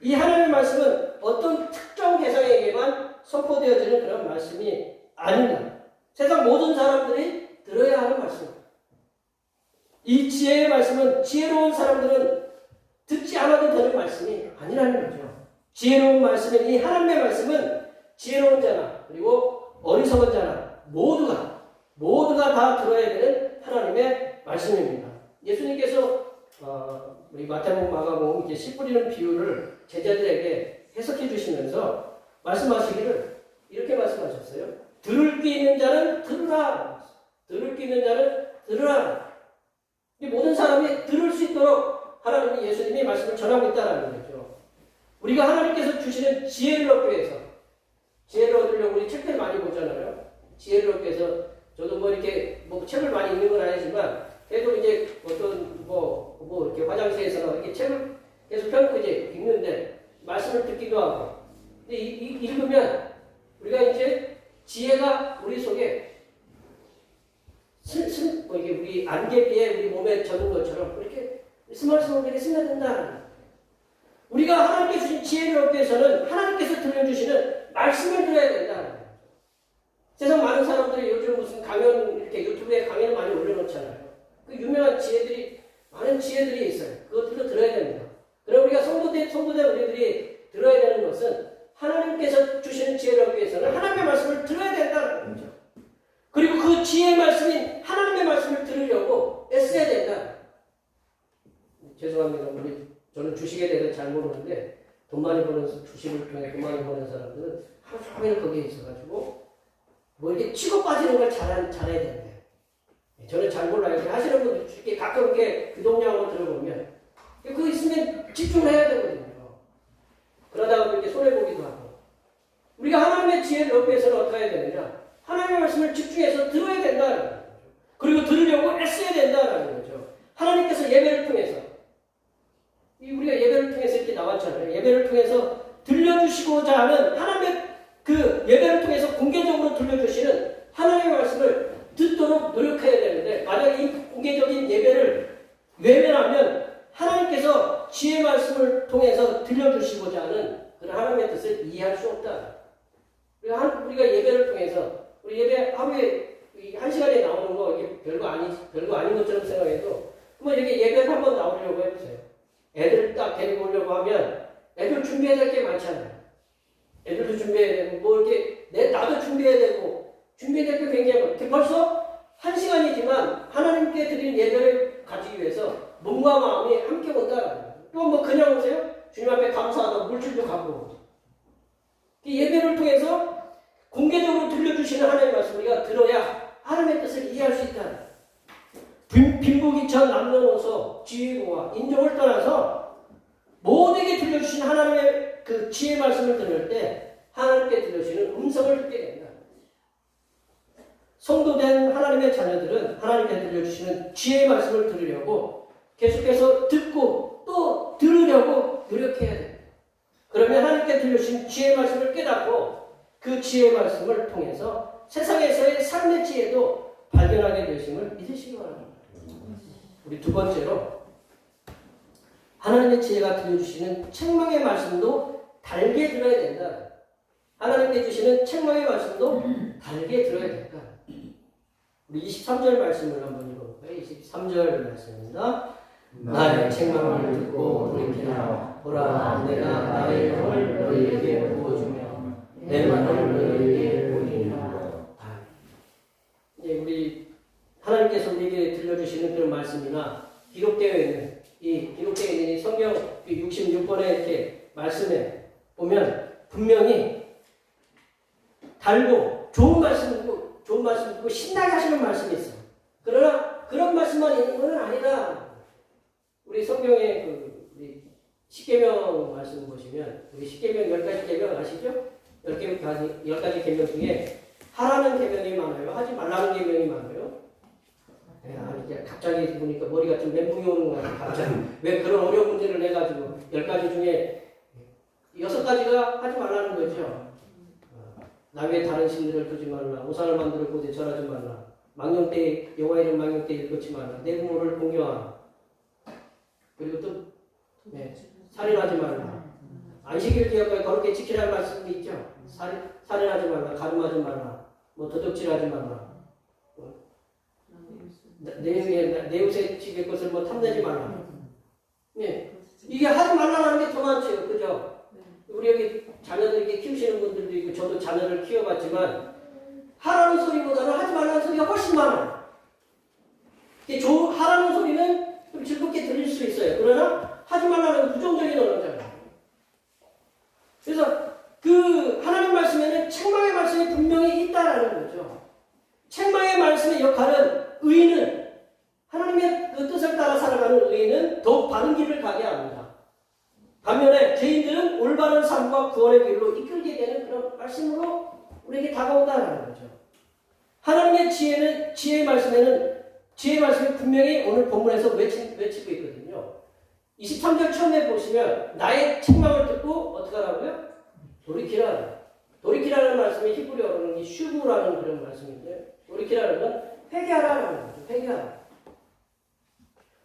이 하나님의 말씀은 어떤 특정 대상에게만 선포되어지는 그런 말씀이 아닙니다. 세상 모든 사람들이 들어야 하는 말씀입니다. 이 지혜의 말씀은 지혜로운 사람들은 듣지 않아도 되는 말씀이 아니라는 거죠. 지혜로운 말씀인 이 하나님의 말씀은 지혜로운 자나 그리고 어리석은 자나 모두가 다 들어야 되는 하나님의 말씀입니다. 예수님께서 우리 마태복음, 마가복음 이렇게 씨 뿌리는 비유를 제자들에게 해석해 주시면서 말씀하시기를 이렇게 말씀하셨어요. 들을 귀 있는 자는 들으라. 들을 귀 있는 자는 들으라. 이 모든 사람이 들을 수 있도록 하나님이 예수님이 말씀을 전하고 있다는 거죠. 우리가 하나님께서 주시는 지혜를 얻기 위해서 지혜를 얻으려고 우리 책들 많이 보잖아요. 지혜를 얻기 위해서 저도 이렇게 책을 많이 읽는 건 아니지만 그래도 이제 어떤 이렇게 화장실에서나 이렇게 책을 계속 펴놓고 이제 읽는데 말씀을 듣기도 하고 근데 읽으면 우리가 이제 지혜가 우리 속에 이게 우리 안개비에 우리 몸에 젖은 것처럼 이렇게 스멀스멀하게 스며든다. 우리가 하나님께 주신 지혜를 얻기 위해서는 하나님께서 들려주시는 말씀을 들어야 된다. 세상 많은 사람들이 요즘 무슨 강연 이렇게 유튜브에 강연을 많이 올려놓잖아요. 그 유명한 지혜들이 많은 지혜들이 있어요. 그것들도 들어야 됩니다. 그럼 우리가 성도된 우리들이 들어야 되는 것은 하나님께서 주시는 지혜를 얻기 위해서는 하나님의 말씀을 들어야 된다는 거죠. 그리고 그 지혜의 말씀인 하나님의 말씀을 들으려고 애써야 된다. 죄송합니다. 저는 주식에 대해서 잘 모르는데 돈 많이 버는 주식을 통해 돈 많이 버는 사람들은 하루 종일 거기에 있어가지고 이렇게 치고 빠지는 걸 잘해야 되는데 저는 잘 몰라요. 하시는 분들 이렇게 가끔 이렇게 교동량으로 들어보면 그거 있으면 집중을 해야 되거든요. 그러다가 이렇게 손해보기도 하고 우리가 하나님의 지혜를 얻기 위해서는 어떻게 해야 되느냐? 하나님의 말씀을 집중해서 들어야 된다는 거죠. 그리고 들으려고 애써야 된다는 거죠. 하나님께서 예배를 통해서 우리가 예배를 통해서 이렇게 나왔잖아요. 예배를 통해서 들려주시고자 하는 하나님의 그 예배를 통해서 공개적으로 들려주시는 하나님의 말씀을 듣도록 노력해야 되는데 만약 이 공개적인 예배를 외면하면 하나님께서 지혜의 말씀을 통해서 들려주시고자 하는 그런 하나님의 뜻을 이해할 수 없다. 우리가 예배를 통해서 우리 예배 하루에 1시간에 나오는 거 이게 별거 아닌 것처럼 생각해도 이렇게 예배를 한번 나오려고 해보세요. 애들 딱 데리고 오려고 하면 애들 준비해야 될 게 많잖아요. 애들도 준비해야 되고 나도 준비해야 되고 준비해야 될 게 굉장히 많아요. 벌써 1시간이지만 하나님께 드린 예배를 가지기 위해서 몸과 마음이 함께 온다. 또 그냥 오세요? 주님 앞에 감사하다 물질도 갖고 이 예배를 통해서 공개적으로 들려주시는 하나님의 말씀 우리가 들어야 하나님의 뜻을 이해할 수 있다. 빈부귀천 남녀노소 지위고와 인종을 떠나서 모두에게 들려주신 하나님의 그 지혜의 말씀을 들을 때 하나님께 들려주시는 음성을 듣게 된다. 성도된 하나님의 자녀들은 하나님께 들려주시는 지혜의 말씀을 들으려고 계속해서 듣고 또 들으려고 노력해야 됩니다. 그러면 하나님께 들려주신 지혜의 말씀을 깨닫고 그 지혜의 말씀을 통해서 세상에서의 삶의 지혜도 발견하게 되심을 믿으시기 바랍니다. 우리 두 번째로 하나님의 지혜가 들려주시는 책망의 말씀도 달게 들어야 된다. 하나님께 주시는 책망의 말씀도 달게 들어야 된다. 우리 23절 말씀을 한번 읽어볼까요? 23절 말씀입니다. 나의 책망을 듣고 돌이키라. 보라, 내가 나의 영을 너희에게 부어주며 내 말을 너희에게 보이리라. 우리 하나님께서 우리에게 들려주시는 그런 말씀이나 기록되어 있는 이 성경 66권의 이렇게 말씀에 보면 분명히 달고 좋은 말씀이고 신나게 하시는 말씀이 있어요. 그러나 그런 말씀만 있는 것은 아니다. 우리 성경의 우리 십계명 말씀 보시면 우리 십계명 10가지 계명 아시죠? 10가지 계명 중에 하라는 계명이 많아요. 하지 말라는 계명이 많아요. 이제 갑자기 보니까 머리가 좀 멘붕이 오는 거 같아요. 갑자기 왜 그런 어려운 문제를 내가지고 10가지 중에 6가지가 하지 말라는 거죠. 나 외에 다른 신들을 두지 말라. 우상을 만들어 고대 절하지 말라. 망령 때 여호와 이름 망령 때 읽지 말라. 내 부모를 공경하라. 그리고 또 살인하지 말라. 안식일 기억하여 거룩히 지키라는 말씀이 있죠. 살인하지 말라. 가늠하지 말라. 뭐 도둑질하지 말라. 내 옷에 집의 것을 뭐 탐내지 말라. 네. 이게 하지 말라는 게 더 많죠. 그죠? 우리 여기 자녀들 이렇게 키우시는 분들도 있고 저도 자녀를 키워봤지만 하라는 소리보다는 하지 말라는 소리가 훨씬 많아요. 하라는 소리는 좀 즐겁게 들릴 수 있어요. 그러나 하지 말라는 부정적인 언어잖아요. 그래서 그 하나님 말씀에는 책망의 말씀이 분명히 있다라는 거죠. 책망의 말씀의 역할은 의인은 하나님의 그 뜻을 따라 살아가는 의인은 더욱 바른 길을 가게 합니다. 반면에 죄인들은 올바른 삶과 구원의 길로 이끌게 되는 그런 말씀으로 우리에게 다가온다는 거죠. 하나님의 지혜의 말씀이 분명히 오늘 본문에서 외치고 있거든요. 23절 처음에 보시면 나의 책망을 듣고 어떻게 하라고요? 돌이키라. 돌이키라는 말씀이 히브리어로는 슈브라는 그런 말씀인데 돌이키라는 건 회개하라는 거죠. 회개하라.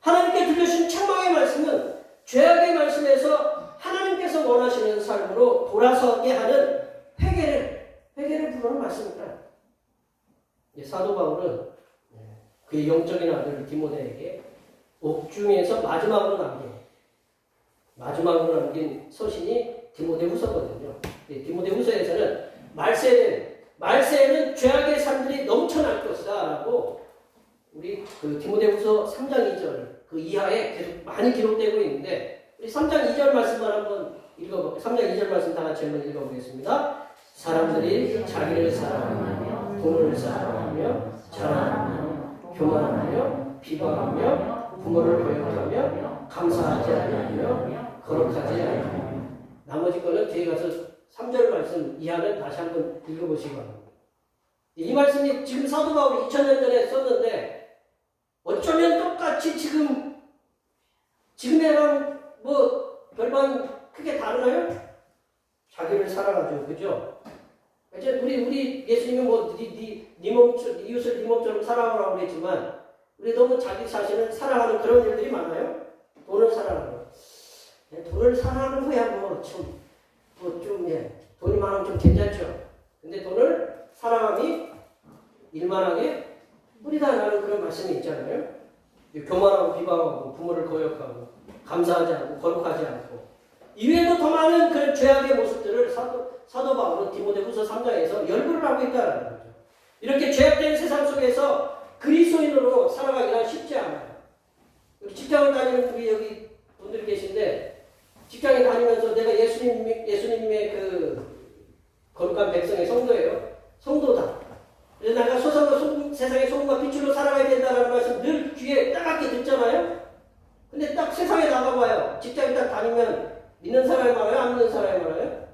하나님께 들려주신 책망의 말씀은 죄악의 말씀에서 하나님께서 원하시는 삶으로 돌아서게 하는 회개를 부르는 말씀입니다. 사도 바울은 그의 영적인 아들 디모데에게 옥중에서 마지막으로 남긴 서신이 디모데후서거든요. 디모데후서에서는 말세에는 죄악의 삶들이 넘쳐날 것이다라고 우리 그 디모데후서 3장 2절 그 이하에 계속 많이 기록되고 있는데 우리 3장 2절 말씀만 한번 3장 2절 말씀 다 같이 한번 읽어보겠습니다. 사람들이 자기를 사랑하며 돈을 사랑하며 자랑하며 교만하며 비방하며 부모를 배역하며 감사하지 않으며 거룩하지 않으며 나머지 거는 뒤에 가서 3절 말씀 이하는 다시 한번 읽어보시기 바랍니다. 이 말씀이 지금 사도 바울이 2000년 전에 썼는데 어쩌면 똑같이 지금이랑 뭐 별반 크게 다르나요? 자기를 사랑하죠. 그죠? 이제 우리 예수님이 뭐 이웃을 네 몸처럼 사랑하라고 그랬지만 우리 너무 자기 자신을 사랑하는 그런 일들이 많아요. 돈을 사랑하는 거. 돈을 사랑하는 거야 돈이 많으면 좀 괜찮죠. 근데 돈을 사랑함이 일만하게 뿌리다라는 그런 말씀이 있잖아요. 교만하고 비방하고 부모를 거역하고 감사하지 않고 거룩하지 않고 이외에도 더 많은 그런 죄악의 모습들을 사도 바울은 디모데후서 3장에서 열거를 하고 있다는 거죠. 이렇게 죄악된 세상 속에서 그리스도인으로 살아가기가 쉽지 않아요. 직장을 다니는 우리 여기 분들이 계신데 직장에 다니면서 내가 예수님의 그 거룩한 백성의 성도예요. 성도다. 그래서 내가 세상의 소금과 빛으로 살아가야 된다는 말씀 늘 귀에 따갑게 듣잖아요. 근데 딱 세상에 나가봐요. 직장에 딱 다니면 믿는 사람이 많아요? 안 믿는 사람이 많아요?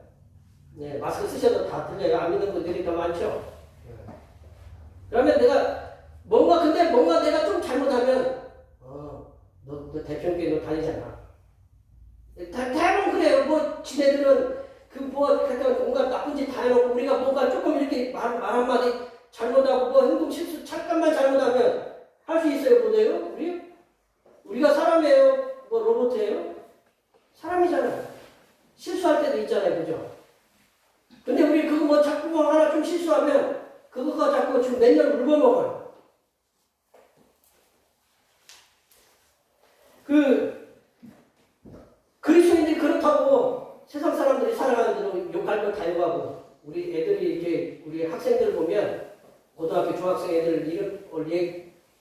네, 마스크 쓰셔도 다 들려요. 안 믿는 분들이 더 많죠. 그러면 뭔가 내가 좀 잘못하면 너 대표님께 너 다니잖아. 대부분 그래요. 뭐 지네들은 하여튼 온갖 나쁜 짓 다 해놓고 우리가 뭔가 조금 이렇게 말 한마디 잘못하고 뭐 행동 실수 잠깐만 잘못하면 할 수 있어요. 못해요? 우리가 사람이에요? 뭐 로봇이에요? 사람이잖아요. 실수할 때도 있잖아요. 그죠? 근데 우리 그거 뭐 자꾸 뭐 하나 좀 실수하면 그거가 자꾸 지금 몇 년 울어먹어요. 그리스도인들이 그렇다고 세상 사람들이 살아가는 대로 욕할 거 다 욕하고 우리 애들이 이렇게 우리 학생들 보면 고등학교 중학생 애들 이름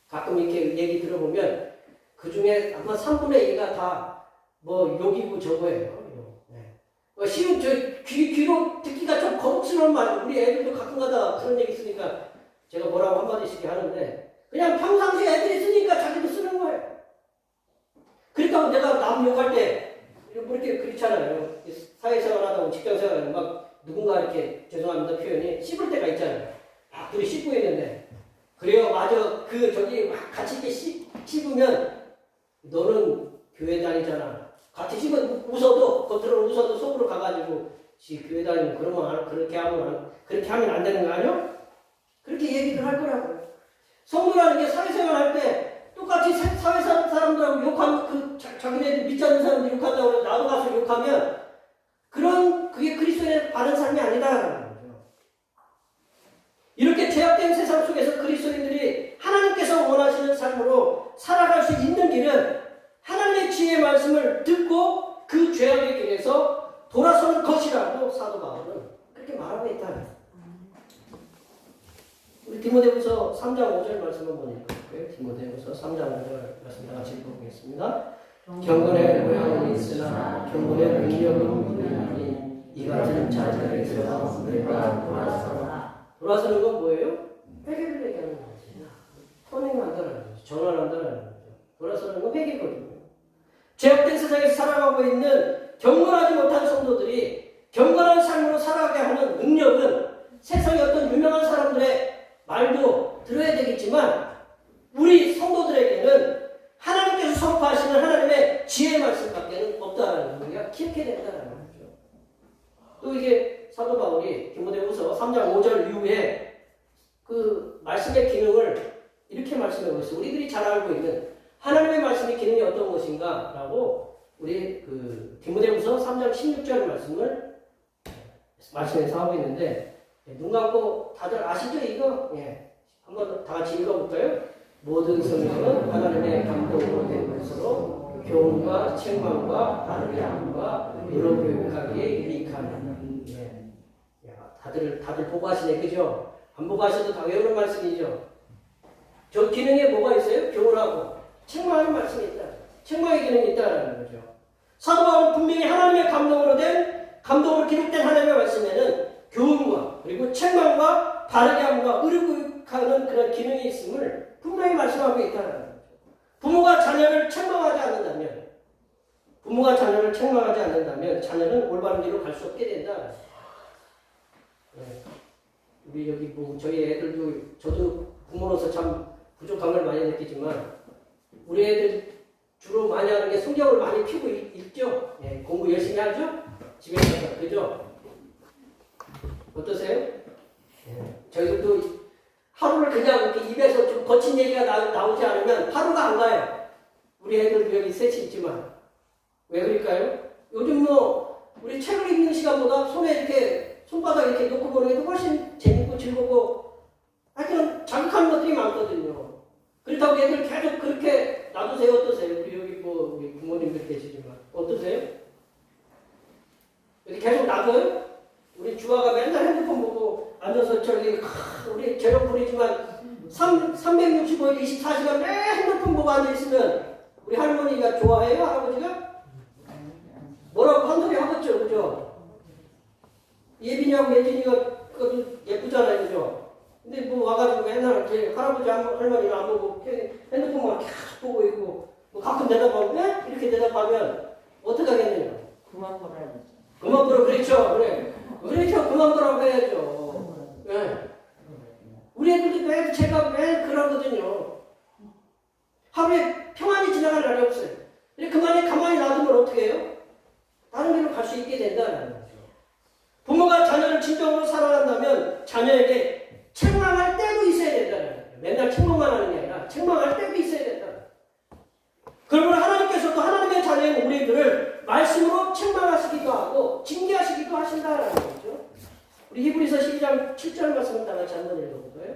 가끔 이렇게 얘기 들어보면 그 중에 아마 3분의 2가 다 뭐 욕이고 저거예요. 네. 쉬운 귀로 듣기가 좀 거북스러운 말. 우리 애들도 가끔가다 그런 얘기 쓰니까 제가 뭐라고 한마디씩 하는데 그냥 평상시에 애들이 쓰니까 자기도 쓰는 거예요. 그러니까 내가 남 욕할 때 뭐 이렇게 그렇잖아요. 사회생활 하다 보면 직장생활 하면 막 누군가 이렇게 죄송합니다 표현이 씹을 때가 있잖아요. 막 둘이 씹고 있는데 그래요 맞아 그 저기 막 같이 이렇게 씹으면 너는 교회 다니잖아. 같이 씹으면 웃어도 겉으로 웃어도 속으로 가가지고 교회 다니면 그러면 그렇게 하면 안 되는 거 아니요? 그렇게 얘기를 할 거라고요. 성도라는 게 사회생활 할 때 똑같이 사회 사람들하고 욕하면 자기네들 믿지 않는 사람들 욕한다고 해서 나도 가서 욕하면 그게 그리스도인의 바른 삶이 아니다라는 거죠. 이렇게 죄악된 세상 속에서 그리스도인들이 하나님께서 원하시는 삶으로 살아갈 수 있는 길은 하나님의 지혜의 말씀을 듣고 그 죄악의 길에서 돌아서는 것이라고 사도 바울은 그렇게 말하고 있다. 우리 디모데후서 3장 5절 말씀 한번 읽어볼게요. 디모데후서 3장 5절 말씀 다 같이 읽어보겠습니다. 경건의 모양은 있으나 경건의 능력은 없느니 이 같은 자들에서 내가 돌아서는 건 뭐예요? 회개를 얘기하는 거지. 터닝한다는 거죠. 전환한다는 거죠. 돌아서는 건 회개거든요. 죄악된 세상에서 살아가고 있는 경건하지 못한 성도들이 경건한 삶으로 살아가게 하는 능력은 세상의 어떤 유명한 사람들의 말도 들어야 되겠지만 우리 성도들에게는 하나님께서 선포하시는 하나님의 지혜의 말씀밖에는 없다는 걸 우리가 기억해야 된다는 거죠. 또 이게 사도 바울이 디모데후서 3장 5절 이후에 그 말씀의 기능을 이렇게 말씀하고 있어요. 우리들이 잘 알고 있는 하나님의 말씀의 기능이 어떤 것인가 라고 우리 그 디모데후서 3장 16절 말씀에서 하고 있는데 눈 감고 다들 아시죠 이거? 예. 한번 다 같이 읽어볼까요? 모든 성경은 하나님의 감동으로 된 것으로 교훈과 책망과 바르게 함과 의로 교육하기에 유익하니. 예. 다들 보고 하시네 그죠? 안 보고 하셔도 다 외우는 말씀이죠. 저 기능에 뭐가 있어요? 교훈하고 책망하는 말씀이 있다. 책망의 기능이 있다는 거죠. 사도 바울은 분명히 하나님의 감동으로 기록된 하나님의 말씀에는 교훈과 그리고 책망과 바르게 함과 의로 교육하는 그런 기능이 있음을 분명히 말씀하고 있다는 거죠. 부모가 자녀를 책망하지 않는다면 자녀는 올바른 길로 갈 수 없게 된다. 우리 여기 저희 애들도 저도 부모로서 참 부족한 걸 많이 느끼지만 우리 애들 주로 많이 하는 게 성경을 많이 피고 읽죠. 예, 공부 열심히 하죠. 집에 가서 그죠? 어떠세요? 예, 저희들도 하루를 그냥 이렇게 입에서 좀 거친 얘기가 나오지 않으면 하루가 안 가요. 우리 애들도 여기 셋이 있지만 왜 그럴까요? 요즘 우리 책을 읽는 시간보다 손에 이렇게 손바닥 이렇게 놓고 보는 게 훨씬 재밌고 즐겁고 하여튼 자극하는 것들이 많거든요. 그렇다고 애들 계속 그렇게 놔두세요? 어떠세요? 우리 여기 우리 부모님들 계시지만 어떠세요? 이렇게 계속 놔둬요? 우리 주아가 맨날 핸드폰 보고 앉아서 저기 우리 제로풀이지만 365일 24시간 매일 핸드폰 보고 앉아있으면 우리 할머니가 좋아해요? 할아버지가? 뭐라고 한소리 하겠죠 그죠? 예빈이하고 예진이가 그것도 예쁘잖아요 그죠? 근데 와가지고 맨날 제 할아버지 할머니를 안 보고 핸드폰만 계속 보고 있고 가끔 대답하면 왜? 이렇게 대답하면 어떻게 하겠느냐? 그만 걸어야지. 그만 보라 그렇죠. 그렇죠. 그만 보라고 해야죠. 네. 우리 애들도 매일 제가 매일 그러거든요. 하루에 평안히 지나갈 날이 없어요. 근데 가만히 놔두면 어떻게 해요? 다른 길로 갈 수 있게 된다는 거죠. 부모가 자녀를 진정으로 사랑한다면 자녀에게 책망할 때도 있어야 된다는 거예요. 맨날 책망만 하는 게 아니라 책망할 때도 있어야 된다. 그러므로 하나님께서도 하나님의 자녀인 우리들을 말씀으로 책망하시기도 하고 징계하시기도 하신다라는 거죠. 우리 히브리서 12장 7절 말씀을 다 같이 한번 읽어볼까요?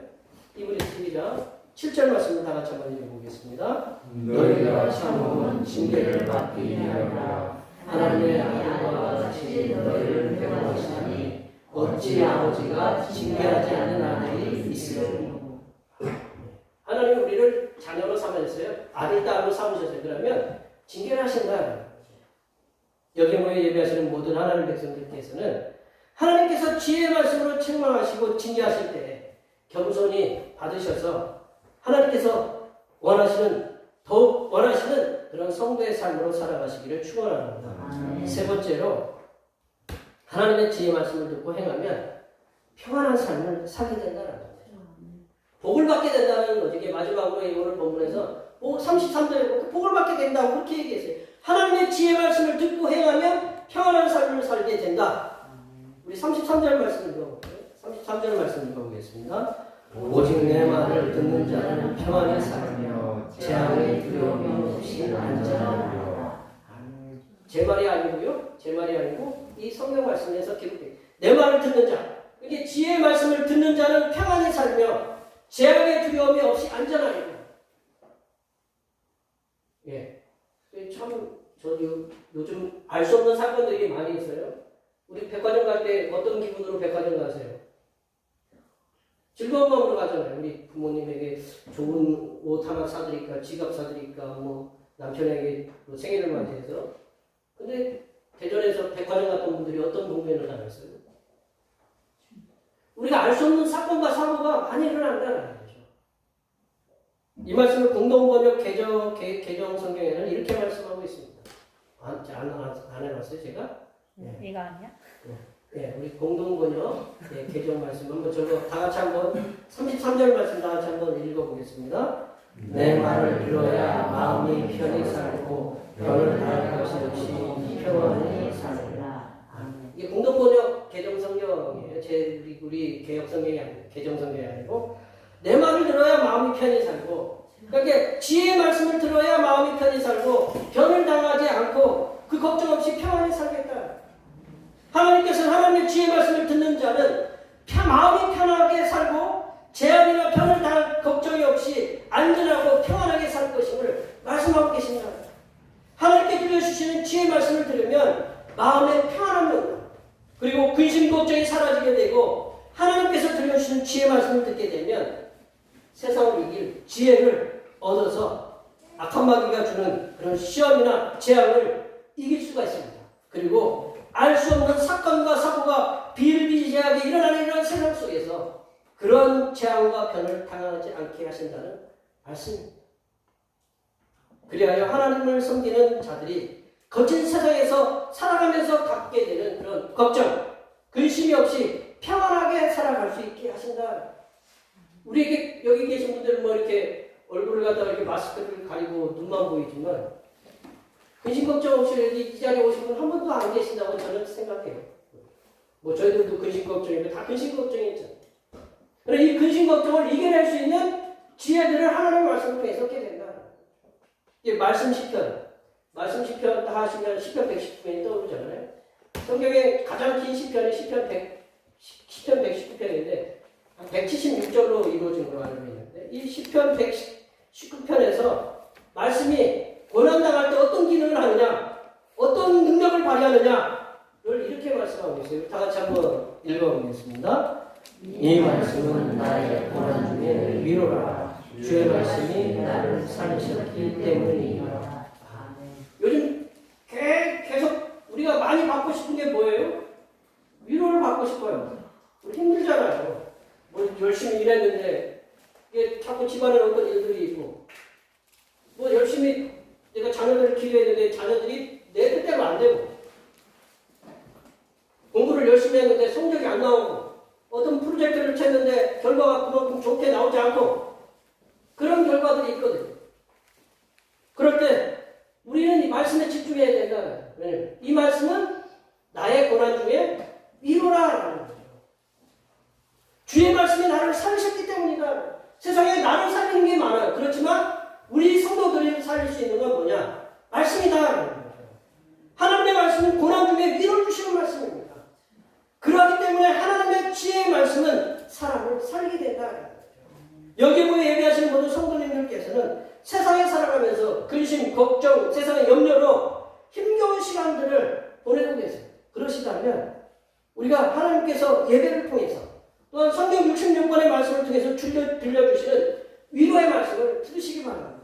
히브리서 12장 7절 말씀을 다 같이 한번 읽어보겠습니다. 너희가 참으면 징계를 받기 위하여 하나님의 아들과 같이 너희를 배워하시니 어찌 아버지가 징계하지 않는 아들이 있으리요. 하나님 우리를 자녀로 삼으셨어요. 아들, 딸로 삼으셨어요. 그러면 징계를 하신다. 여기 모여 예배하시는 모든 하나님 백성들께서는 하나님께서 지혜의 말씀으로 책망하시고 징계하실 때 겸손히 받으셔서 하나님께서 더욱 원하시는 그런 성도의 삶으로 살아가시기를 축원합니다. 아멘. 세 번째로 하나님의 지혜 말씀을 듣고 행하면 평안한 삶을 살게 된다는 거예요. 복을 받게 된다는 거죠. 이게 마지막으로 오늘 본문에서 33절에 복을 받게 된다고 그렇게 얘기했어요. 하나님의 지혜 말씀을 듣고 행하면 평안한 삶을 살게 된다. 우리 33절 말씀 읽어볼게요. 33절 말씀 읽어보겠습니다. 오직 내 말을 듣는 자는 평안히 살며 재앙의 두려움이 없이 안전하리라. 제 말이 아니고요. 제 말이 아니고 이 성경 말씀에서 기록돼요. 내 말을 듣는 자. 이게 지혜의 말씀을 듣는 자는 평안히 살며 재앙의 두려움이 없이 안전하리라. 예. 참, 요즘 알 수 없는 사건들이 많이 있어요. 우리 백화점 갈 때 어떤 기분으로 백화점 가세요? 즐거운 마음으로 가잖아요. 우리 부모님에게 좋은 옷 하나 사드릴까, 지갑 사드릴까, 뭐, 남편에게 뭐 생일을 맞이해서. 근데 대전에서 백화점 갔던 분들이 어떤 공연을 다녔어요? 우리가 알 수 없는 사건과 사고가 많이 일어난다는 거죠. 이 말씀을 공동번역 개정 성경에는 이렇게 말씀하고 있습니다. 안 해봤어요, 제가? 이거 아니야? 네, 우리 공동번역 개정 말씀 한번 저거 다 같이 한번 33절 말씀 다 같이 한번 읽어보겠습니다. 내 말을 들어야 마음이 편히 살고 별을 할 것이 없이 평안히 살리라. 이게 공동번역 개정 성경이에요. 우리 개혁 성경이 아니고 개정 성경이 아니고 내 말을 들어야 마음이 편히 살고 그러니까 지혜의 말씀을 들어야 마음이 편히 살고 변을 당하지 않고 그 걱정 없이 평안히 살겠다. 하나님께서는 하나님의 지혜의 말씀을 듣는 자는 마음이 편하게 살고 재앙이나 변을 당할 걱정이 없이 안전하고 평안하게 살 것임을 말씀하고 계십니다. 하나님께 들려주시는 지혜의 말씀을 들으면 마음에 평안함이 온다. 그리고 근심 걱정이 사라지게 되고 하나님께서 들려주시는 지혜의 말씀을 듣게 되면 세상을 이길 지혜를 얻어서 악한 마귀가 주는 그런 시험이나 재앙을 이길 수가 있습니다. 그리고 알 수 없는 사건과 사고가 비일비재하게 일어나는 이런 세상 속에서 그런 재앙과 변을 당하지 않게 하신다는 말씀입니다. 그리하여 하나님을 섬기는 자들이 거친 세상에서 살아가면서 갖게 되는 그런 걱정, 근심이 없이 평안하게 살아갈 수 있게 하신다. 우리에게 여기 계신 분들은 뭐 이렇게 얼굴을 갖다가 이렇게 마스크를 가리고 눈만 보이지만 근심 걱정 없이 이 자리에 오신 분 한 분도 안 계신다고 저는 생각해요. 뭐 저희들도 근심 걱정이고 다 근심 걱정이 있잖아요. 그래서 이 근심 걱정을 이겨낼 수 있는 지혜들을 하나님의 말씀을 통해서 얻게 된다. 이게 말씀 시편 다 하시면 시편 119편이 떠오르잖아요. 성경의 가장 긴 시편이 시편 119편인데 176절로 이루어진 걸로 알고 있는데 이 시편 119편에서 말씀이 고난당할 때 어떤 기능을 하느냐 어떤 능력을 발휘하느냐를 이렇게 말씀하고 있어요. 다 같이 한번 읽어보겠습니다. 이 말씀은 나의 고난 중에 위로라. 주의 말씀이 나를 살리셨기 때문이니라. 요즘 계속 우리가 많이 받고 싶은 게 뭐예요? 위로를 받고 싶어요. 우리 힘들잖아요. 뭐 열심히 일했는데 이게 자꾸 집안에 어떤 일들이 있고 뭐 열심히 내가 자녀들을 기르했는데 자녀들이 내 뜻대로 안 되고 공부를 열심히 했는데 성적이 안 나오고 어떤 프로젝트를 쳤는데 결과가 그만큼 좋게 나오지 않고 그런 결과들이 있거든요. 그럴 때 우리는 이 말씀에 집중해야 된다. 왜냐면 이 말씀은 나의 고난 중에 위로라라는 거죠. 주의 말씀이 나를 살리셨기 때문이다. 세상에 나를 살리는 게 많아요. 그렇지만 우리 성도들이 살릴 수 있는 건 뭐냐? 말씀이다. 하나님의 말씀은 고난 중에 위로를 주시는 말씀입니다. 그렇기 때문에 하나님의 지혜의 말씀은 사람을 살리게 된다. 여기 보여 예배하시는 모든 성도님들께서는 세상에 살아가면서 근심, 걱정, 세상의 염려로 힘겨운 시간들을 보내고 계세요. 그러시다면 우리가 하나님께서 예배를 통해서 또한 성경 66권의 말씀을 통해서 들려주시는 위로의 말씀을 들으시기 바랍니다.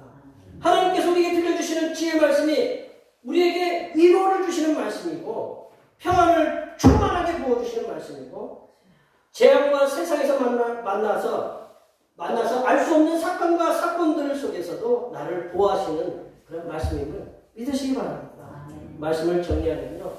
하나님께서 우리에게 들려주시는 지혜의 말씀이 우리에게 위로를 주시는 말씀이고 평안을 충만하게 부어주시는 말씀이고 재앙과 세상에서 만나서 알 수 없는 사건과 사건들 속에서도 나를 보호하시는 그런 말씀임을 믿으시기 바랍니다. 아멘. 말씀을 정리하면요.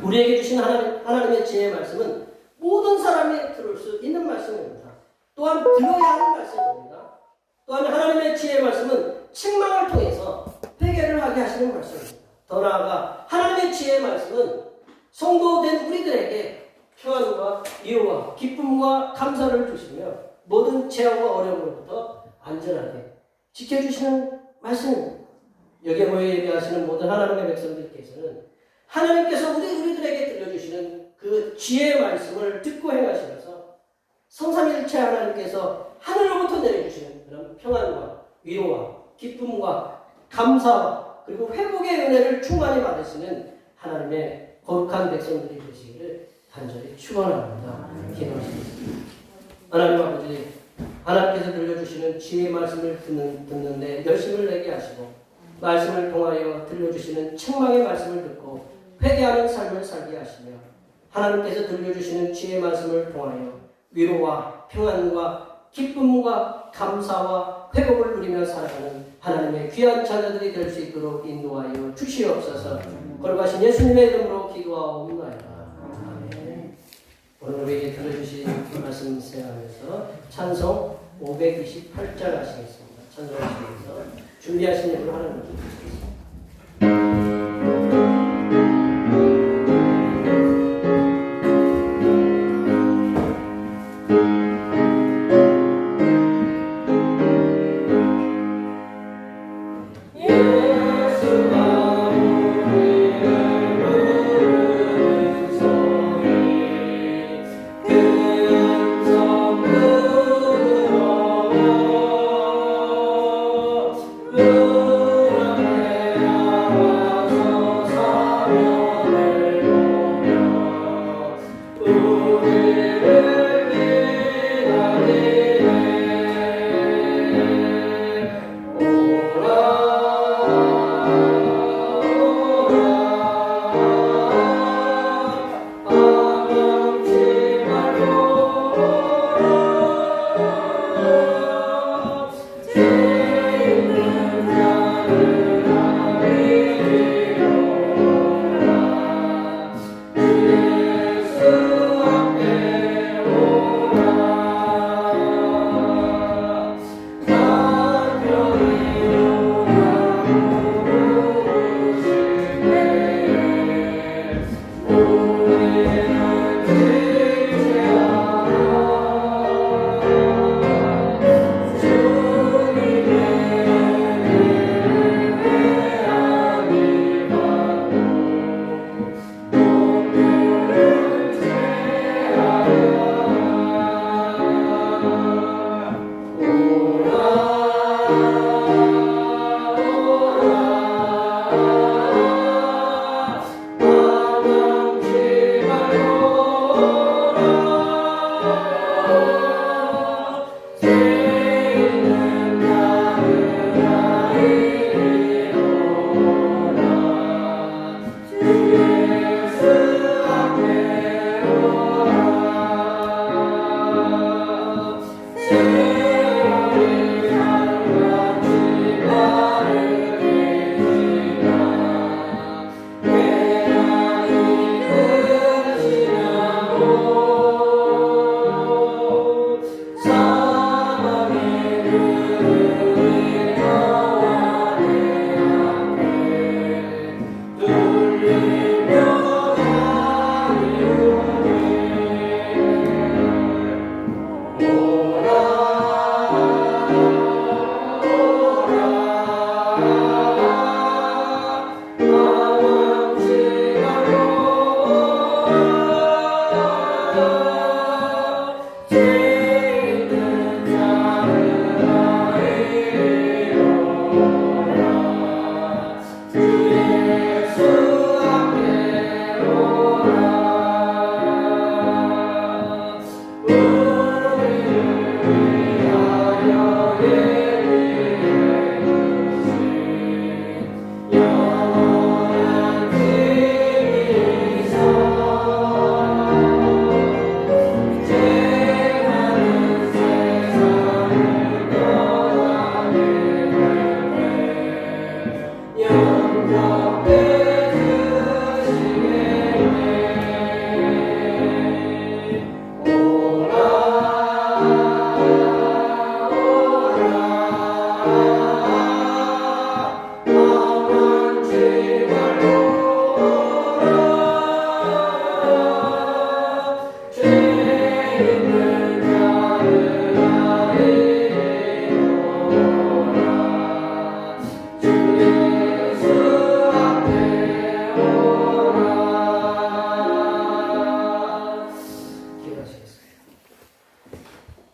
우리에게 주신 하나님의 지혜의 말씀은 모든 사람이 들을 수 있는 말씀입니다. 또한 들어야 하는 말씀입니다. 또한 하나님의 지혜의 말씀은 책망을 통해서 회개를 하게 하시는 말씀입니다. 더 나아가 하나님의 지혜의 말씀은 성도된 우리들에게 평안과 위로와 기쁨과 감사를 주시며 모든 재앙과 어려움으로부터 안전하게 지켜주시는 말씀입니다. 여기에 모여 예배하시는 모든 하나님의 백성들께서는 하나님께서 우리들에게 들려주시는 그 지혜의 말씀을 듣고 행하시면서 성삼일체 하나님께서 하늘로부터 내려주시는 그런 평안과 위로와 기쁨과 감사와 그리고 회복의 은혜를 충만히 받으시는 하나님의 거룩한 백성들이 되시기를 간절히 축원합니다. 기도하시겠습니다. 하나님 아버지, 하나님께서 들려주시는 지혜의 말씀을 듣는데 열심을 내게 하시고 말씀을 통하여 들려주시는 책망의 말씀을 듣고 회개하는 삶을 살게 하시며 하나님께서 들려주시는 지혜의 말씀을 통하여 위로와 평안과 기쁨과 감사와 회복을 누리며 살아가는 하나님의 귀한 자녀들이 될 수 있도록 인도하여 주시옵소서. 거룩하신 예수님의 이름으로 기도하옵나이다. 아멘. 오늘 우리에게 들어주신 말씀 생각하면서 찬송 528장 하시겠습니다. 찬송하시면서 준비하신 일을 하나님께 드리겠습니다. 그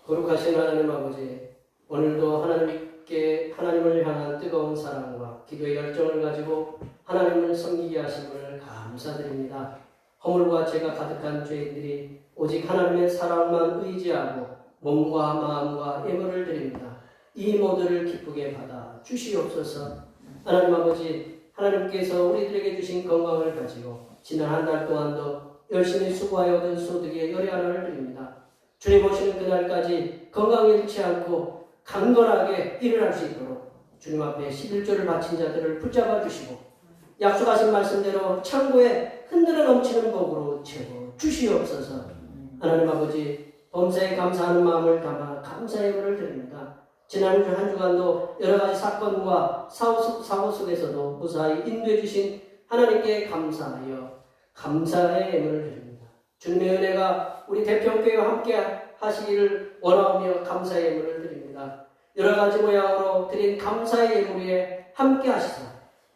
거룩하신 하나님 아버지, 오늘도 하나님을 향한 뜨거운 사랑과 기도의 열정을 가지고 하나님을 섬기게 하심을 감사드립니다. 허물과 죄가 가득한 죄인들이 오직 하나님의 사랑만 의지하고 몸과 마음과 예물을 드립니다. 이 모두를 기쁘게 받아 주시옵소서. 하나님 아버지, 하나님께서 우리들에게 주신 건강을 가지고 지난 한 달 동안도 열심히 수고하여 얻은 소득의 열의 하나를 드립니다. 주님 오시는 그날까지 건강을 잃지 않고 강건하게 일을 할 수 있도록 주님 앞에 11조를 바친 자들을 붙잡아 주시고 약속하신 말씀대로 창고에 흔들어 넘치는 복으로 채워 주시옵소서. 하나님 아버지, 범사에 감사하는 마음을 담아 감사의 예물을 드립니다. 지난 한 주간도 여러 가지 사건과 사고 속에서도 무사히 인도해 주신 하나님께 감사하여 감사의 예물을 드립니다. 주님의 은혜가 우리 대평교회와 함께 하시기를 원하며 감사의 예물을 드립니다. 여러 가지 모양으로 드린 감사의 예물에 함께 하시사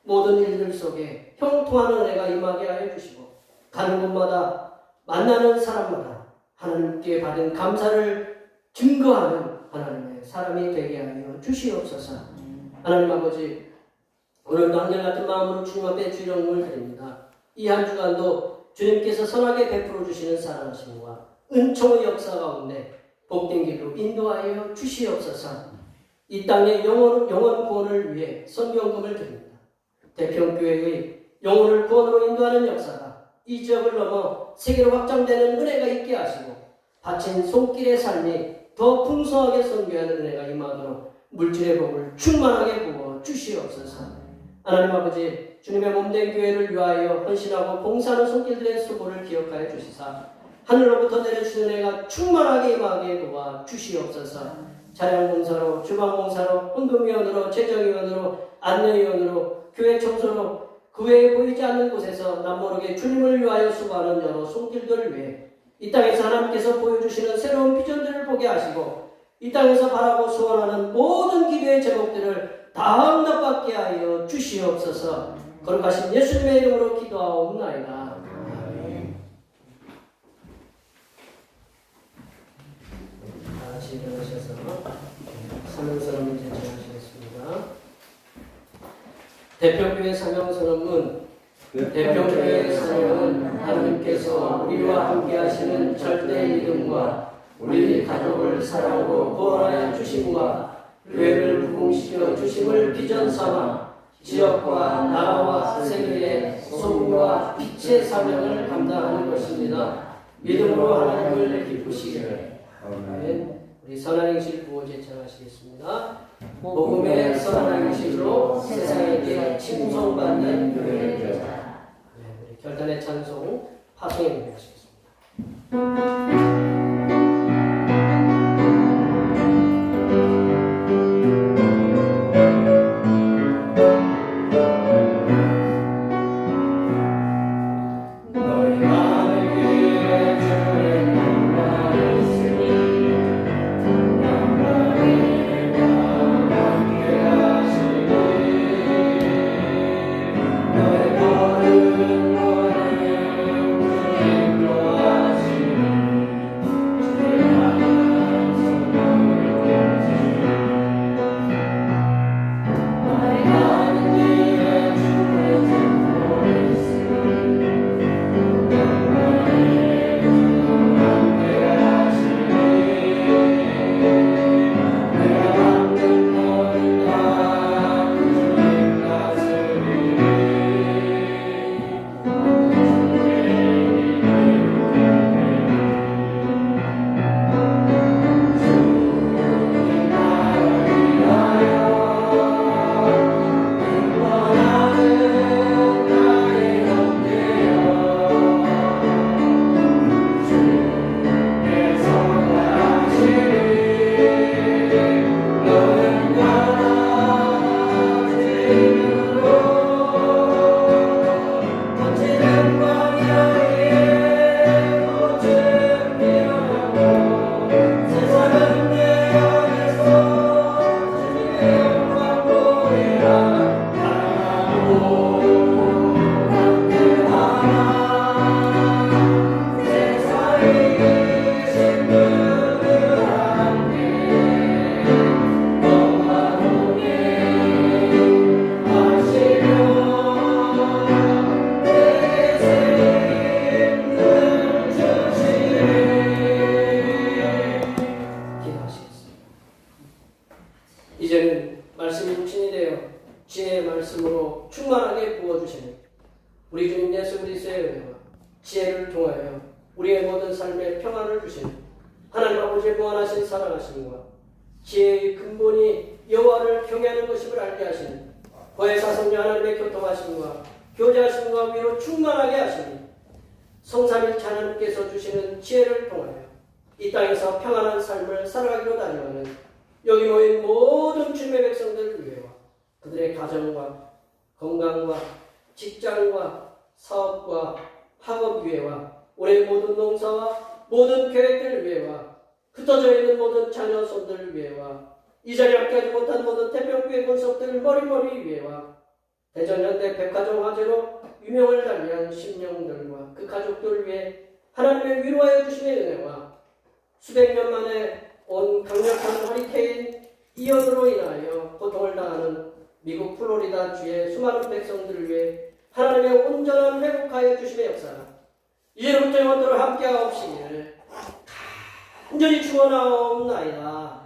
모든 일들 속에 형통하는 은혜가 임하게 하여 주시고 가는 곳마다 만나는 사람마다 하나님께 받은 감사를 증거하는 하나님의 사람이 되게 하여 주시옵소서. 하나님 아버지, 오늘도 한결같은 마음으로 주님 앞에 주령을 드립니다. 이 한 주간도 주님께서 선하게 베풀어 주시는 사랑하심과 은총의 역사 가운데 복된 길로 인도하여 주시옵소서. 이 땅의 영원 구원을 위해 선경금을 드립니다. 대평교회의 영혼을 구원으로 인도하는 역사가 이 지역을 넘어 세계로 확장되는 은혜가 있게 하시고 바친 손길의 삶이 더 풍성하게 선교하는 은혜가 임하도록 물질의 복을 충만하게 부어 주시옵소서. 하나님 아버지, 주님의 몸된 교회를 위하여 헌신하고 봉사하는 손길들의 수고를 기억하여 주시사 하늘로부터 내려주신 은혜가 충만하게 임하게 도와 주시옵소서. 차량봉사로, 주방봉사로, 헌금위원으로, 재정위원으로, 안내위원으로, 교회 청소로, 그 외에 보이지 않는 곳에서 남모르게 주님을 위하여 수고하는 여러 손길들을 위해 이 땅에서 하나님께서 보여주시는 새로운 비전들을 보게 하시고 이 땅에서 바라고 소원하는 모든 기도의 제목들을 다 응답받게 하여 주시옵소서. 거룩하신 예수님의 이름으로 기도하옵나이다. 다시 일어나셔서 사명선언을 제청하시겠습니다. 대평교회 사명선언문. 대평교회의 사명은 하나님께서 우리와 함께 하시는 절대 믿음과 우리 가족을 사랑으로 구원하여 주심과 교회를 부흥시켜 주심을 비전 삼아 지역과 나라와 세계의 소금과 빛의 사명을 감당하는 것입니다. 믿음으로 하나님을 기쁘시게. 아멘. 우리 선한행실 구호 제청하시겠습니다. 복음의 선한행실로 세상에게 칭송받는 교회를 되자. 우리 결단의 찬송 파송해 보겠습니다. 충만하게 부어주시는 우리 주님 예수 그리스도의 은혜와 지혜를 통하여 우리의 모든 삶에 평안을 주시는 하나님 아버지의 무한하신 사랑하심과 지혜의 근본이 여호와를 경외하는 것임을 알게 하시는 거해사 성령 하나님의 교통하심과 교제하심과 위로 충만하게 하시니 성삼일체 하나님께서 주시는 지혜를 통하여 이 땅에서 평안한 삶을 살아가기로 다녀오는 여기 모인 모든 주님의 백성들 위해와 그들의 가정과 건강과 직장과 사업과 학업 위해와 올해 모든 농사와 모든 계획들 위해와 흩어져 있는 모든 자녀 손들 위해와 이 자리에 함께하지 못한 모든 태평교회 본석들 머리머리 위해와 대전현대 백화점 화재로 유명을 달리한 심령들과 그 가족들 위해 하나님의 위로하여 주심의 은혜와 수백 년 만에 온 강력한 허리케인 이언으로 인하여 고통을 당하는 미국 플로리다 주의 수많은 백성들을 위해 하나님의 온전한 회복하여 주심의 역사가 이제부터 영원토록 함께하옵시기를 간절히 축원하옵나이다.